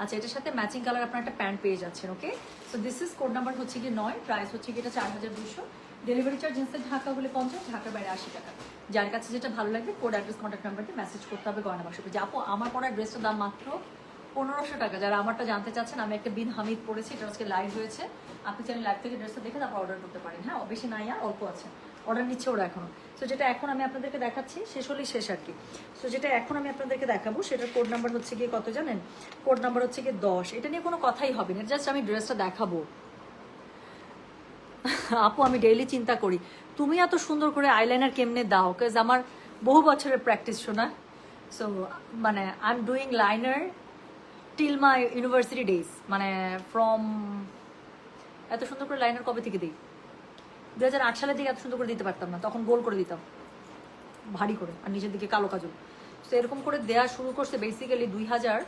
আচ্ছা এটার সাথে ম্যাচিং কালার আপনার একটা প্যান্ট পেয়ে যাচ্ছেন। Okay so this is code number হচ্ছে গিয়ে 9। প্রাইস হচ্ছে এটা 4200। ডেলিভারি চার্জ ইনসাইড ঢাকা হলে 50, ঢাকার বাইরে 80 টাকা। যার কাছে যেটা ভালো লাগবে কোড অ্যাড্রেস কন্ট্যাক্ট নাম্বারতে মেসেজ করতে হবে গয়না বাক্স পেজে। আপু আমার পরা ড্রেসটার দাম মাত্র 1500 টাকা। যারা আমারটা জানতে চাচ্ছেন, আমি একটা বিন হামিদ পড়েছি, এটা আজকে লাইভ হয়েছে, আপনি চাইলে লাইভ থেকে ড্রেসটা দেখে তারপর অর্ডার করতে পারেন। হ্যাঁ বেশি নাই আর অল্প আছে, অর্ডার নিচ্ছে ওরা এখনো। সো যেটা এখন আমি আপনাদেরকে দেখাচ্ছি শেষ হলেই শেষ আর কি। সো যেটা এখন আমি আপনাদেরকে দেখাবো সেটার কোড নাম্বার হচ্ছে গিয়ে কত জানেন, কোড নাম্বার হচ্ছে গিয়ে 10। এটা নিয়ে কোনো কথাই হবে না, জাস্ট আমি ড্রেসটা দেখাবো। আপু আমি ডেইলি চিন্তা করি তুমি এত সুন্দর করে আইলাইনার কেমনে দাও, কাজ আমার বহু বছরের প্র্যাকটিস শোনা। সো মানে I am doing liner till my university days, মানে ফ্রম এত সুন্দর করে লাইনার কবে থেকে দিই, 2008 সালের দিকে এত সুন্দর করে দিতে পারতাম না, তখন গোল করে দিতাম ভারী করে আর নিচের দিকে কালো কাজল। তো এরকম করে দেওয়া শুরু করছে বেসিক্যালি 2011।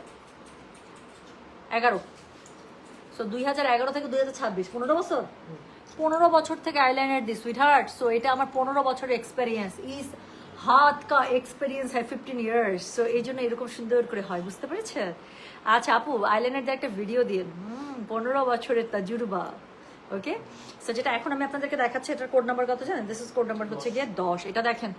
সো 2011 থেকে 2026 15 বছর, 15 বছর থেকে আইলাইনার দিই সুইট হার্ট। সো এটা আমার 15 বছরের এক্সপেরিয়েন্স, ইস হাত কা এক্সপেরিয়েন্স হয় 15 ইয়ার্স। সো এই জন্য এরকম সুন্দর করে হয়, বুঝতে পেরেছে। আচ্ছা আপু আইলাইনার দিয়ে একটা ভিডিও দিয়ে 15 বছরের তাজুর্বা। ওকে সো যেটা এখন আমি আপনাদেরকে দেখাচ্ছি এটার কোড নাম্বার কত জানেন, দিস ইজ কোড নাম্বার হচ্ছে গিয়ে 10। এটা দেখেন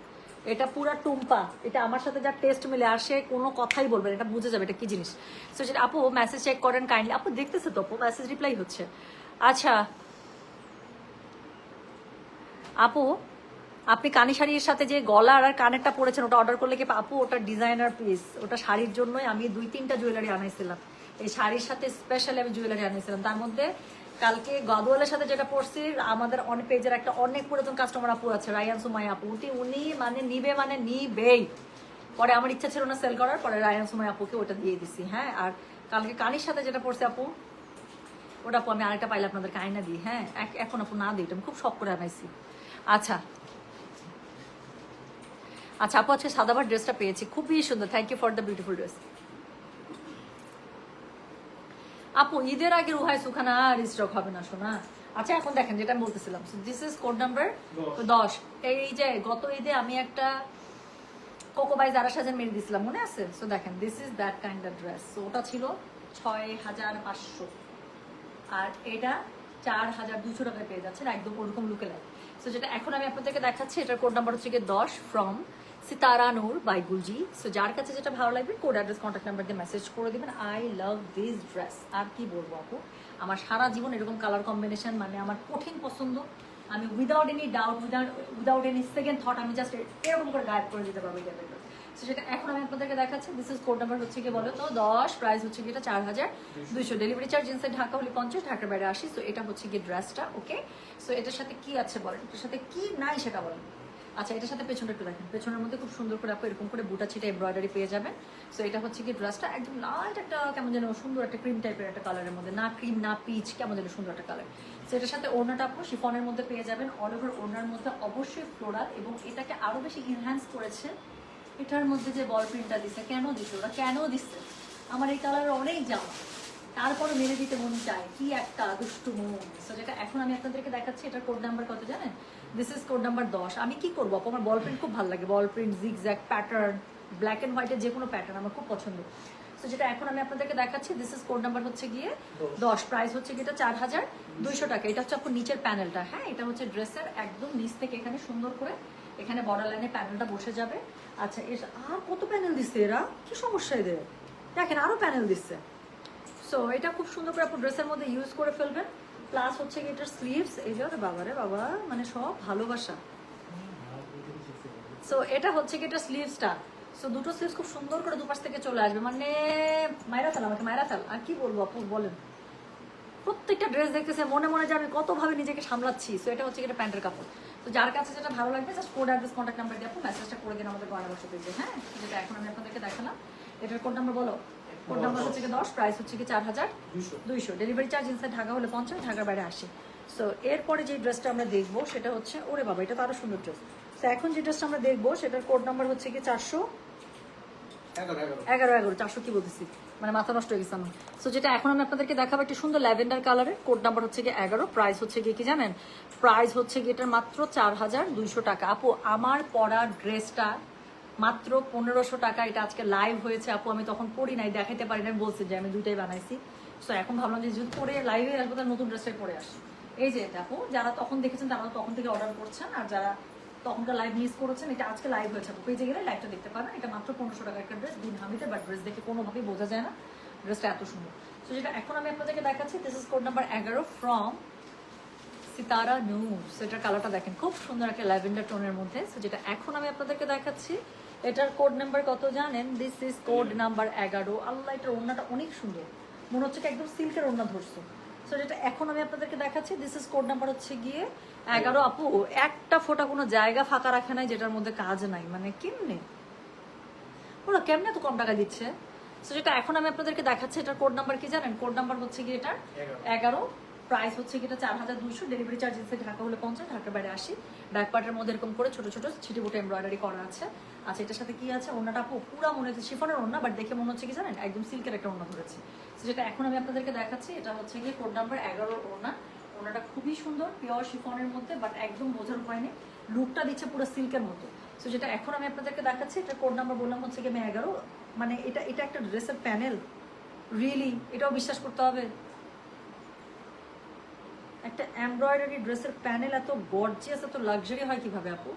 এটা পুরা টুম্পা, এটা আমার সাথে যা টেস্ট মিলে আর সে কোনো কথাই বলবেন, এটা বুঝে যাবে এটা কি জিনিস। সো যেটা আপু মেসেজ চেক করেন কাইন্ডলি, আপু দেখতেছে তো আপু মেসেজ রিপ্লাই হচ্ছে। আচ্ছা আপু আপনি কানি শাড়ির সাথে যে গলার আর কানেরটা পরেছেন ওটা অর্ডার করলে কি আপু ওটা ডিজাইনার পিস, ওটা শাড়ির জন্যই আমি 2-3টা জুয়েলারি আনাইছিলাম, এই শাড়ির সাথে স্পেশালি আমি জুয়েলারি আনাইছিলাম। তার মধ্যে কালকে গদওয়ালের সাথে যেটা পড়ছি আমাদের অনেক পেজের একটা অনেক পুরাতন কাস্টমার আপু আছে রায়ান সুমাইয়া আপু, উনি মানে নিবে মানে নিবেই। পরে আমার ইচ্ছা ছিল না সেল করার, পরে রায়ান সুমাইয়া আপুকে ওটা দিয়ে দিছি। হ্যাঁ আর কালকে কানির সাথে যেটা পড়ছে আপু ওটা আপু আমি আরেকটা পাইলে আপনাদেরকে আয়না দিই। হ্যাঁ এখন আপু না দিই, এটা আমি খুব শখ করে আনাইছি। আচ্ছা আচ্ছা আপু আজকে সাদাবার ড্রেসটা পেয়েছি, খুবই সুন্দর, thank you for the beautiful dress. আপু ঈদের আগে রুহাই সুখানা আর স্টক হবে না শোনা। আচ্ছা এখন দেখেন যেটা আমি বলতেছিলাম, দিস ইজ কোড নাম্বার 10। এই যে গত ঈদে আমি একটা কোকোবাই যারা সাজেন মেরে দিছিলাম, মনে আছে? সো দেখেন this is that kind of dress. So ওটা ছিল 6500 আর এটা 4200 টাকায় পেয়ে যাচ্ছেন, একদম ওরকম লুকে লাগে। সো যেটা এখন আমি আপনাদেরকে দেখাচ্ছি, এটার কোড নাম্বার হচ্ছে গিয়ে 10 from Sitara Noor by Gulji. So যার কাছে যেটা ভালো লাগবে কোড অ্যাড্রেস কন্ট্যাক্ট নাম্বার দিয়ে মেসেজ করে দিবেন। I love this dress. আর কি বলবো আপু, আমার সারা জীবন এরকম কালার কম্বিনেশন মানে আমার কঠিন পছন্দ। আমি without any doubt, without any second thought আমি জাস্ট এরকম করে গায়েব করে দিতে পারবো। সো যেটা এখন আমি আপনাদেরকে দেখাচ্ছি, দিস ইজ কোড নাম্বার হচ্ছে কি বলো তো 10, প্রাইস হচ্ছে কি এটা 4200, ডেলিভারি চার্জ ইনসাইড ঢাকা হলে 50, ঢাকার বাইরে 80। সো এটা হচ্ছে কি ড্রেসটা, ওকে। সো এটার সাথে কি আছে বলেন, এটার সাথে কি নাই সেটা বলেন। আচ্ছা এটার সাথে পেছনটা একটু দেখেন, পেছনের মধ্যে খুব সুন্দর করে আপনি এরকম করে বুটা ছিটা এমব্রয়ডারি পেয়ে যাবেন। সো এটা হচ্ছে কি ড্রেসটা একদম লাইট একটা কেমন যেন সুন্দর একটা ক্রিম টাইপের একটা কালারের মধ্যে, না ক্রিম না পিচ, কেমন যেন সুন্দর একটা কালার। সো এটার সাথে ওড়নাটা আপনি শিফনের মধ্যে পেয়ে যাবেন, অল ওভার ওড়নার মধ্যে অবশ্যই ফ্লোরাল, এবং এটাকে আরো বেশি ইনহ্যান্স করেছে এটার মধ্যে যে বল প্রিন্টটা দিচ্ছে। কেন দিচ্ছে ওরা, কেন দিচ্ছে? আমার এই কালারের অনেক জামা, তারপরে মেরে দিতে মন চায়, কি একটা দুষ্টু মন। সো যেটা এখন আমি আপনাদেরকে দেখাচ্ছি, এটার কোড নাম্বার কত জানেন? This is code number 10। আমি কি করবো আপু, আমার বল প্রিন্ট খুব ভালো লাগে, বল print, zigzag pattern, black and হোয়াইটের যে কোনো প্যাটার্ন আমার খুব পছন্দ। সো যেটা এখন আমি আপনাদেরকে দেখাচ্ছি, দিস ইজ কোড নাম্বার হচ্ছে গিয়ে 10, প্রাইস হচ্ছে গিয়ে এটা 4200 টাকা। এটা হচ্ছে আপনার নিচের প্যানেলটা, হ্যাঁ এটা হচ্ছে ড্রেসের একদম নিচ থেকে এখানে সুন্দর করে এখানে বর্ডার লাইনে প্যানেলটা বসে যাবে। আচ্ছা এর আর কত প্যানেল দিচ্ছে এরা, কি সমস্যা এদের, দেখেন আরো প্যানেল দিচ্ছে। সো এটা খুব সুন্দর করে আপনি ড্রেসের মধ্যে ইউজ করে ফেলবেন। প্লাস হচ্ছে কি এটার স্লিভস, এই যে বাবা রে বাবা, মানে সব ভালোবাসা। সো এটা হচ্ছে কি এটা স্লিভসটা। সো দুটো স্লিভস খুব সুন্দর করে দুপাশ থেকে চলে আসবে, মানে মাইরা ফেল আমাকে, মাইরা ফেল। আর কি বলবো আপু বলেন, প্রত্যেকটা ড্রেস দেখতেছে মনে মনে যে আমি কতভাবে নিজেকে সামলাচ্ছি। সো এটা হচ্ছে এটা প্যান্টের কাপড়। তো যার কাছে যেটা ভালো লাগবে just code address contact number দিয়ে আপনি মেসেজটা করে দিন আমাদের গয়না বসে পেয়েছে, হ্যাঁ যেটা এখন আমি আপনাদেরকে দেখালাম। এটার কোড নাম্বার বলো। কোড নাম্বার হচ্ছে কি 10, প্রাইস হচ্ছে কি 4200, ডেলিভারি চার্জ ইনসাইড ঢাকা হলে 50, ঢাকার বাইরে 80। সো এরপরে যে ড্রেসটা আমরা দেখবো সেটা হচ্ছে, ওরে বাবা এটা তো আরো সুন্দর ড্রেস। তো এখন যে ড্রেসটা আমরা দেখবো সেটার কোড নাম্বার হচ্ছে কি 411, 400 কি বলতেছি, মানে মাথা নষ্ট হয়ে গেছে আমার। সো যেটা এখন আমি আপনাদেরকে দেখাবো একটা সুন্দর ল্যাভেন্ডার কালারের, কোড নাম্বার হচ্ছে কি 11, প্রাইস হচ্ছে কি জানেন? প্রাইস হচ্ছে কি এটার মাত্র 4200 টাকা। আপু আমার পরা ড্রেসটা মাত্র 1500 টাকা। এটা আজকে লাইভ হয়েছে আপু, আমি তখন পরি নাই, দেখাইতে পারি না, আমি বলছি যে আমি দুইটাই বানাইছি। সো এখন ভাবলাম যে যদি পরে লাইভে আসবো তার নতুন ড্রেসটাই পরে আসি। এই যে এটা আপু, যারা তখন দেখেছেন তারা তখন থেকে অর্ডার করছেন, আর যারা তখনকার লাইভ মিস করেছেন, এটা আজকে লাইভ হয়েছে আপু, পেজে গেলে লাইভটা দেখতে পাবেন। এটা মাত্র 1500 টাকার একটা ড্রেস, দিন হামিতে, বাট ড্রেস দেখে কোনোভাবেই বোঝা যায় না ড্রেসটা এত সুন্দর। সো যেটা এখন আমি আপনাদেরকে দেখাচ্ছি, this is code number 11 from Sitara Noor. So এটার কালারটা দেখেন খুব সুন্দর একটা ল্যাভেন্ডার টোনের মধ্যে। সো যেটা এখন আমি আপনাদেরকে দেখাচ্ছি, এটার কোড নাম্বার কত জানেন? This is code number 11। আল্লাহ এটার ওড়নাটা অনেক সুন্দর, মনে হচ্ছে কি একদম সিল্কের ওড়না ধরছে। সো যেটা এখন আমি আপনাদেরকে দেখাচ্ছি, দিস ইজ কোড নাম্বার হচ্ছে গিয়ে 11। আপু একটা ফোঁটা কোনো জায়গা ফাঁকা রাখে নাই যেটার মধ্যে কাজ নাই, মানে কেমনে ওরা কেমনে তো কম টাকা দিচ্ছে। সো যেটা এখন আমি আপনাদেরকে দেখাচ্ছি, এটার কোড নাম্বার কি জানেন? কোড নাম্বার হচ্ছে গিয়ে এটার 11, প্রাইস হচ্ছে কি এটা 4200, ডেলিভারি চার্জ ইনসাইড ঢাকা হলে 50, ঢাকার বাইরে 80। ব্যাক পার্টের মধ্যে এরকম করে ছোট ছোট ছিটি বুটে এমব্রয়ডারি করা আছে। আচ্ছা এটার সাথে কি আছে? ওড়নাটা আপু পুরো মনে হচ্ছে শিফনের ওড়না, বাট দেখে মনে হচ্ছে কি জানেন একদম সিল্কের একটা ওড়না ধরেছে। সো যেটা এখন আমি আপনাদেরকে দেখাচ্ছি, এটা হচ্ছে গিয়ে কোড নাম্বার 11 ওড়না। ওড়নাটা খুবই সুন্দর, পিওর শিফনের মধ্যে, বাট একদম বোঝার উপায় নেই, লুকটা দিচ্ছে পুরো সিল্কের মতো। সো যেটা এখন আমি আপনাদেরকে দেখাচ্ছি, এটা কোড নাম্বার বললাম হচ্ছে গিয়ে 11। মানে এটা একটা ড্রেসের প্যানেল, রিয়েলি এটাও বিশ্বাস করতে হবে। একটা এমব্রয়ডারি ড্রেসের প্যানেল এত গর্জিয়াস, এত লাক্সারি হয় কিভাবে আপু?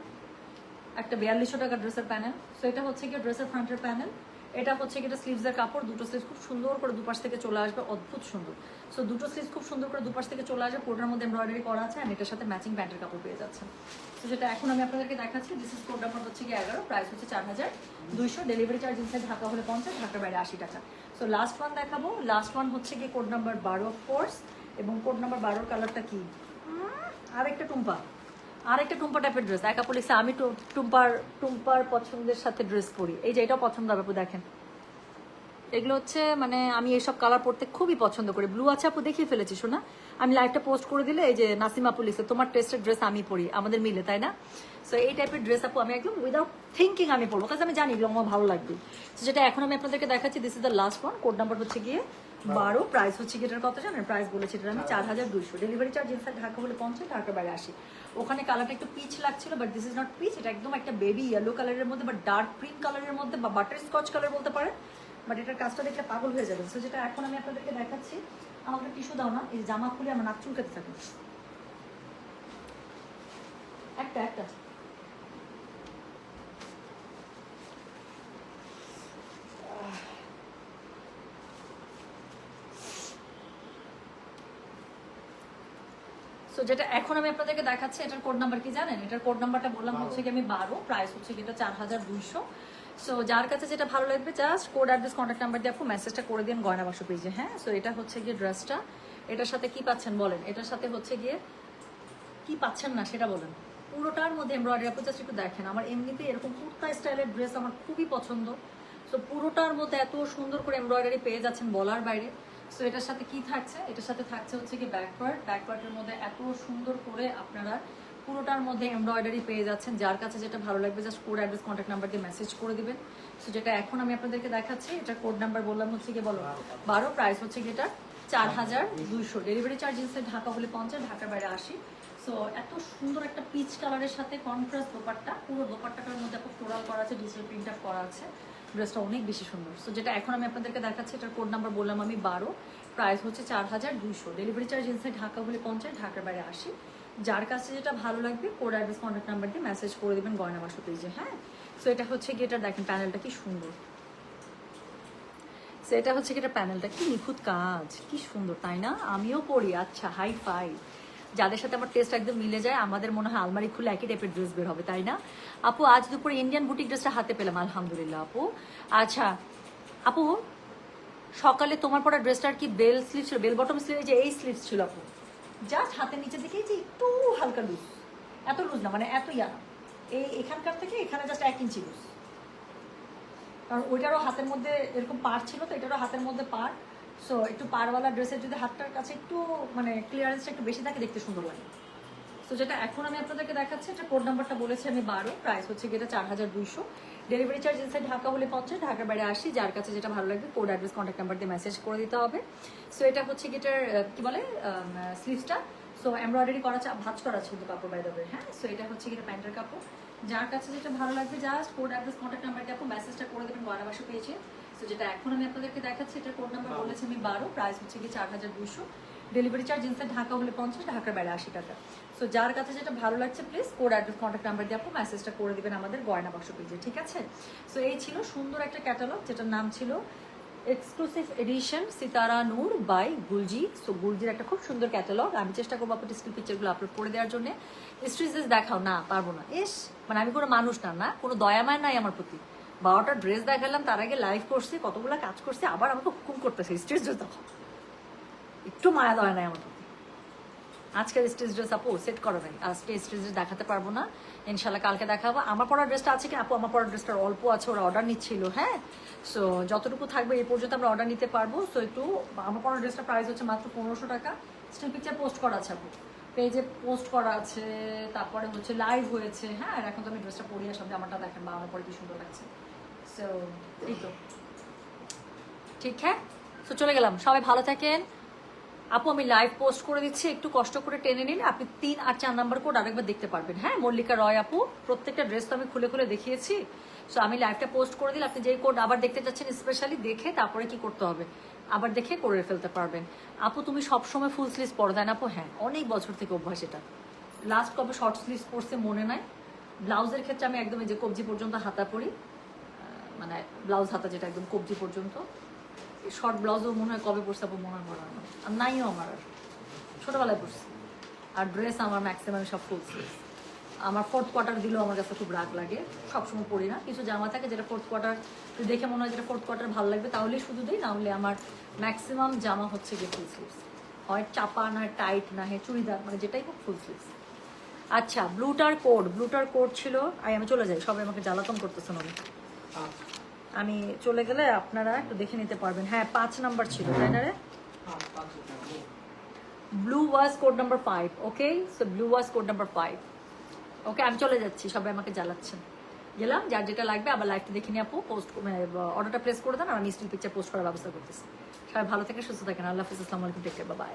একটা 4200 টাকার ড্রেসের প্যানেল। সো এটা হচ্ছে কি ড্রেসের ফ্রন্টের প্যানেল, এটা হচ্ছে কি এটা স্লিভসের কাপড়, দুটো স্লিভস খুব সুন্দর করে দুপাশ থেকে চলে আসবে, অদ্ভুত সুন্দর। সো দুটো স্লিভস খুব সুন্দর করে দুপাশ থেকে চলে আসবে, পুরোটার মধ্যে এমব্রয়ডারি করা আছে, আর এটার সাথে ম্যাচিং প্যান্টের কাপড় পেয়ে যাচ্ছেন। তো যেটা এখন আমি আপনাদেরকে দেখাচ্ছি, দিস ইজ কোড নাম্বার হচ্ছে কি 11, প্রাইস হচ্ছে 4200, ডেলিভারি চার্জ ইনসাইড ঢাকা হলে 50, ঢাকার বাইরে 80 টাকা। সো লাস্ট ওয়ান দেখাবো, লাস্ট ওয়ান হচ্ছে কি কোড নাম্বার 12 অফকোর্স, এবং কোড নাম্বার 12 কালারটা কি? আরেকটা টুম্পা টাইপের ড্রেস। একা লিখছে আমি টুম্পার পছন্দের সাথে ড্রেস পরি, এই যে এটাও পছন্দ হবে আপু, দেখেন এগুলো হচ্ছে মানে আমি এইসব কালার পরতে খুবই পছন্দ করি। ব্লু আছে আপু, দেখিয়ে ফেলেছি শোনা, আমি লাইভটা পোস্ট করে দিলে এই যে নাসিমা আপু লিখছে তোমার টেস্টের ড্রেস আমি পরি, আমাদের মিলে, তাই না? সো এই টাইপের ড্রেস আপু আমি একদম উইদাউট থিঙ্কিং আমি পরবো, কারণ আমি জানি এগুলো আমার ভালো লাগবে। তো যেটা এখন আমি আপনাদেরকে দেখাচ্ছি, this is the last one. Code number হচ্ছে গিয়ে 12, প্রাইস হচ্ছে গিয়ে এটার কত জানেন? প্রাইস বলেছি এটা আমি 4200, ডেলিভারি চার্জ ইনসাইড ঢাকা হলে 50, ঢাকার বাইরে 80। ওখানে কালারটা একটু পিচ লাগছিল, but this is not peach, এটা একদম একটা বেবি ইয়েলো কালারের মধ্যে বা ডার্ক ক্রিম কালারের মধ্যে বা বাটার স্কচ কালার বলতে পারেন, বাট এটার কাজটা দেখলে পাগল হয়ে যাবে। সো যেটা এখন আমি আপনাদেরকে দেখাচ্ছি, আমাকে টিস্যু দাও না, এই জামা খুলে আমার নাক চুলকাতে থাকে একটা একটা। সো যেটা এখন আমি আপনাদেরকে দেখাচ্ছি, এটার কোড নাম্বার কি জানেন? এটার কোড নাম্বারটা বললাম হচ্ছে কি আমি 12, প্রাইস হচ্ছে কি এটা 4200। সো যার কাছে যেটা ভালো লাগবে just code address contact number দিয়ে আপু মেসেজটা করে দিন গয়না বাক্স পেজে। হ্যাঁ, সো এটা হচ্ছে গিয়ে ড্রেসটা, এটার সাথে কি পাচ্ছেন বলেন? এটার সাথে হচ্ছে গিয়ে কি পাচ্ছেন না সেটা বলেন। পুরোটার মধ্যে এমব্রয়ডারি, আপু জাস্ট একটু দেখেন, আমার এমনিতেই এরকম কুর্তা স্টাইলের ড্রেস আমার খুবই পছন্দ। সো পুরোটার মধ্যে এত সুন্দর করে এমব্রয়ডারি পেয়ে যাচ্ছেন বলার বাইরে। সো এটার সাথে কি থাকছে? এটার সাথে থাকছে হচ্ছে কি ব্যাকওয়ার্ডের মধ্যে এত সুন্দর করে আপনারা পুরোটার মধ্যে এমব্রয়ডারি পেয়ে যাচ্ছেন। যার কাছে যেটা ভালো লাগবে just code address contact number দিয়ে মেসেজ করে দিবেন। সো যেটা এখন আমি আপনাদেরকে দেখাচ্ছি, এটার কোড নাম্বার বললাম হচ্ছে কি বলো 12, প্রাইস হচ্ছে কি এটা 4200, ডেলিভারি চার্জ ইনসাইড ঢাকা হলে 50, ঢাকার বাইরে 80। সো এত সুন্দর একটা পিচ কালারের সাথে কন্ট্রাস্ট দোপাট্টা, পুরো দোপাট্টাটার মধ্যে একটা ফ্লোরাল করা আছে, ডিজিটাল প্রিন্ট আপ করা আছে, ড্রেসটা অনেক বেশি সুন্দর। সো যেটা এখন আমি আপনাদেরকে দেখাচ্ছি, এটার কোড নাম্বার বললাম আমি 12, প্রাইস হচ্ছে 4200, ডেলিভারি চার্জ ইনসাইড ঢাকা হলে 50, ঢাকার বাইরে 80। যার কাছে যেটা ভালো লাগবে কোড অ্যাড্রেস কন্ট্যাক্ট নাম্বার দিয়ে মেসেজ করে দেবেন গয়না বাক্স পেজে। হ্যাঁ, সো এটা হচ্ছে কি এটা দেখেন প্যানেলটা কি সুন্দর, সো এটা হচ্ছে কি এটা প্যানেলটা কি নিখুঁত কাজ, কি সুন্দর তাই না? আমিও পড়ি, আচ্ছা হাই ফাই। যাদের সাথে আমার টেস্ট একদম মিলে যায় আমাদের মনে হয় আলমারি খুলে একই টাইপের ড্রেস বের হবে, তাই না? আপু আজ দুপুরে ইন্ডিয়ান বুটিক ড্রেসটা হাতে পেলাম, আলহামদুলিল্লাহ আপু। আচ্ছা আপু, সকালে তোমার পরা ড্রেসটার কি বেল স্লিভ ছিল? বেল বটম স্লিভ, যে এই স্লিভ ছিল আপু, জাস্ট হাতের নিচে দেখে যে একটু হালকা লুজ, এত লুজ না মানে এত ইয়া না, এই এখানকার থেকে এখানে জাস্ট 1 ইঞ্চি লুজ, কারণ ওইটারও হাতের মধ্যে এরকম পার ছিল, তো এটারও হাতের মধ্যে পার। সো একটু পারওয়ালা ড্রেসের যদি হাতটার কাছে একটু মানে ক্লিয়ারেন্সটা একটু বেশি থাকে, দেখতে সুন্দর লাগে। তো যেটা এখন আমি আপনাদেরকে দেখাচ্ছি, এটা কোড নাম্বারটা বলেছি আমি 12, প্রাইস হচ্ছে গিয়ে এটা 4200, ডেলিভারি চার্জ ইনসাইড ঢাকা হলে 50, ঢাকার বাইরে 80। যার কাছে যেটা ভালো লাগবে কোড অ্যাড্রেস কন্ট্যাক্ট নাম্বার দিয়ে মেসেজ করে দিতে হবে। সো এটা হচ্ছে গিটার কি বলে স্লিভসটা, সো এমব্রয়ডারি করা ভাঁজ করা আছে কিন্তু কাপড় বাই দেবে। হ্যাঁ, সো এটা হচ্ছে গিয়ে প্যান্টের কাপড়। যার কাছে যেটা ভালো লাগবে just code address contact number দিয়ে আপু মেসেজটা করে দেবেন গয়না বাক্স পেয়েছে। সো যেটা এখন আমি আপনাদেরকে দেখাচ্ছি, এটা কোড নাম্বার বলেছি আমি 12, প্রাইস হচ্ছে গিয়ে 4200, ডেলিভারি চার্জ ইনসাইড ঢাকা হলে 50, ঢাকার বাইরে 80 টাকা। সো যার কাছে যেটা ভালো লাগছে please code address contact number দিয়ে আপু মেসেজটা করে দিবেন আমাদের গয়না বাক্স পেজে, ঠিক আছে? সো এই ছিল সুন্দর একটা ক্যাটালগ, যেটার নাম ছিল exclusive edition Sitara Noor by Gulji. So গুলজির একটা খুব সুন্দর ক্যাটালগ, আমি চেষ্টা করবো আপু স্টিল পিকচারগুলো আপলোড করে দেওয়ার জন্য। স্ট্রিচেস দেখাও না, পারবো না, ইস মানে আমি কোনো মানুষ না, না কোনো দয়ামায় নাই আমার প্রতি। 12টা ড্রেস দেখালাম, তার আগে লাইভ করছি, কতগুলো কাজ করছি, আবার আমাকে হুকুম করতেছে স্ট্রিচ ড্রেস দেখো, একটু মায়া দয়া নাই আমার প্রতি। আজকের স্টেজ ড্রেস আপু সেট করো নাই, আজকে স্টেজ ড্রেস দেখাতে পারবো না, ইনশাল্লাহ কালকে দেখাবো। আমার পড়ার ড্রেসটা আছে কি আপু? আমার পড়ার ড্রেসটার অল্প আছে, ওরা অর্ডার নিচ্ছিল। হ্যাঁ, সো যতটুকু থাকবে এই পর্যন্ত আমরা অর্ডার নিতে পারবো। সো একটু আমার পড়ার ড্রেসটার প্রাইস হচ্ছে মাত্র 1500 টাকা। স্টিল পিকচার পোস্ট করা আছে আপু, পেজে পোস্ট করা আছে, তারপরে হচ্ছে লাইভ হয়েছে। হ্যাঁ, আর এখন তো আমি ড্রেসটা পরি আসলাম, আমারটা দেখেন বা আমার পরে কি সুন্দর লাগছে। সো এই তো ঠিক। হ্যাঁ, সো চলে গেলাম, সবাই ভালো থাকেন আপু। আমি লাইভ পোস্ট করে দিচ্ছি, একটু কষ্ট করে টেনে নিলে আপনি 3 আর 4 নাম্বার কোড আরেকবার দেখতে পারবেন। হ্যাঁ, মল্লিকা রয় আপু, প্রত্যেকটা ড্রেস তো আমি খুলে খুলে দেখিয়েছি। সো আমি লাইভটা পোস্ট করে দিলে আপনি যেই কোড আবার দেখতে চাচ্ছেন স্পেশালি দেখে তারপরে কি করতে হবে আবার দেখে করে ফেলতে পারবেন। আপু তুমি সবসময় ফুল স্লিভস পরো তাই না আপু? হ্যাঁ, অনেক বছর থেকে অভ্যাস এটা। লাস্ট কবে শর্ট স্লিভস পরছে মনে নাই। ব্লাউজের ক্ষেত্রে আমি একদম যে কবজি পর্যন্ত হাতা পরি, মানে ব্লাউজ হাতা যেটা একদম কবজি পর্যন্ত। শর্ট ব্লাউজও মনে হয় কবে পরছে আপু মনে হয় পরা না, আর নাইও আমার, আর ছোটোবেলায় পরছি। আর ড্রেস আমার ম্যাক্সিমাম সব ফুল স্লিভস। আমার 4th কোয়ার্টার দিলেও আমার কাছে খুব রাগ লাগে, সবসময় পরি না। কিছু জামা থাকে যেটা 4th কোয়ার্টার দেখে মনে হয় যেটা 4th কোয়ার্টার ভালো লাগবে তাহলেই শুধু দিই, না হলে আমার ম্যাক্সিমাম জামা হচ্ছে গিয়ে ফুল স্লিভস, হয় চাপা না টাইট না হে চুড়িদার, মানে যেটাই হোক ফুল স্লিভস। আচ্ছা, ব্লুটার কোড ছিল, আমি চলে যাই, সবাই আমাকে জ্বালাতন করতেছেন আমি। আমি চলে গেলে আপনারা একটু দেখে নিতে পারবেন। হ্যাঁ 5 নাম্বার ছিল তাই না রে? ব্লু ওয়াজ কোড নাম্বার 5। ওকে, সো ব্লু ওয়াজ কোড নাম্বার 5। ওকে, আমি চলে যাচ্ছি, সবাই আমাকে জ্বালাচ্ছেন। গেলাম, যার যেটা লাগবে আবার লাইভটা দেখে নিয়ে আপু পোস্ট অর্ডারটা প্লেস করে দেন, আর আমি স্টিল পিকচার পোস্ট করার ব্যবস্থা করতেছি। সবাই ভালো থাকেন, সুস্থ থাকেন। আল্লাহ হাফিজ, আসসালামু আলাইকুম, টেক কেয়ার, বাই।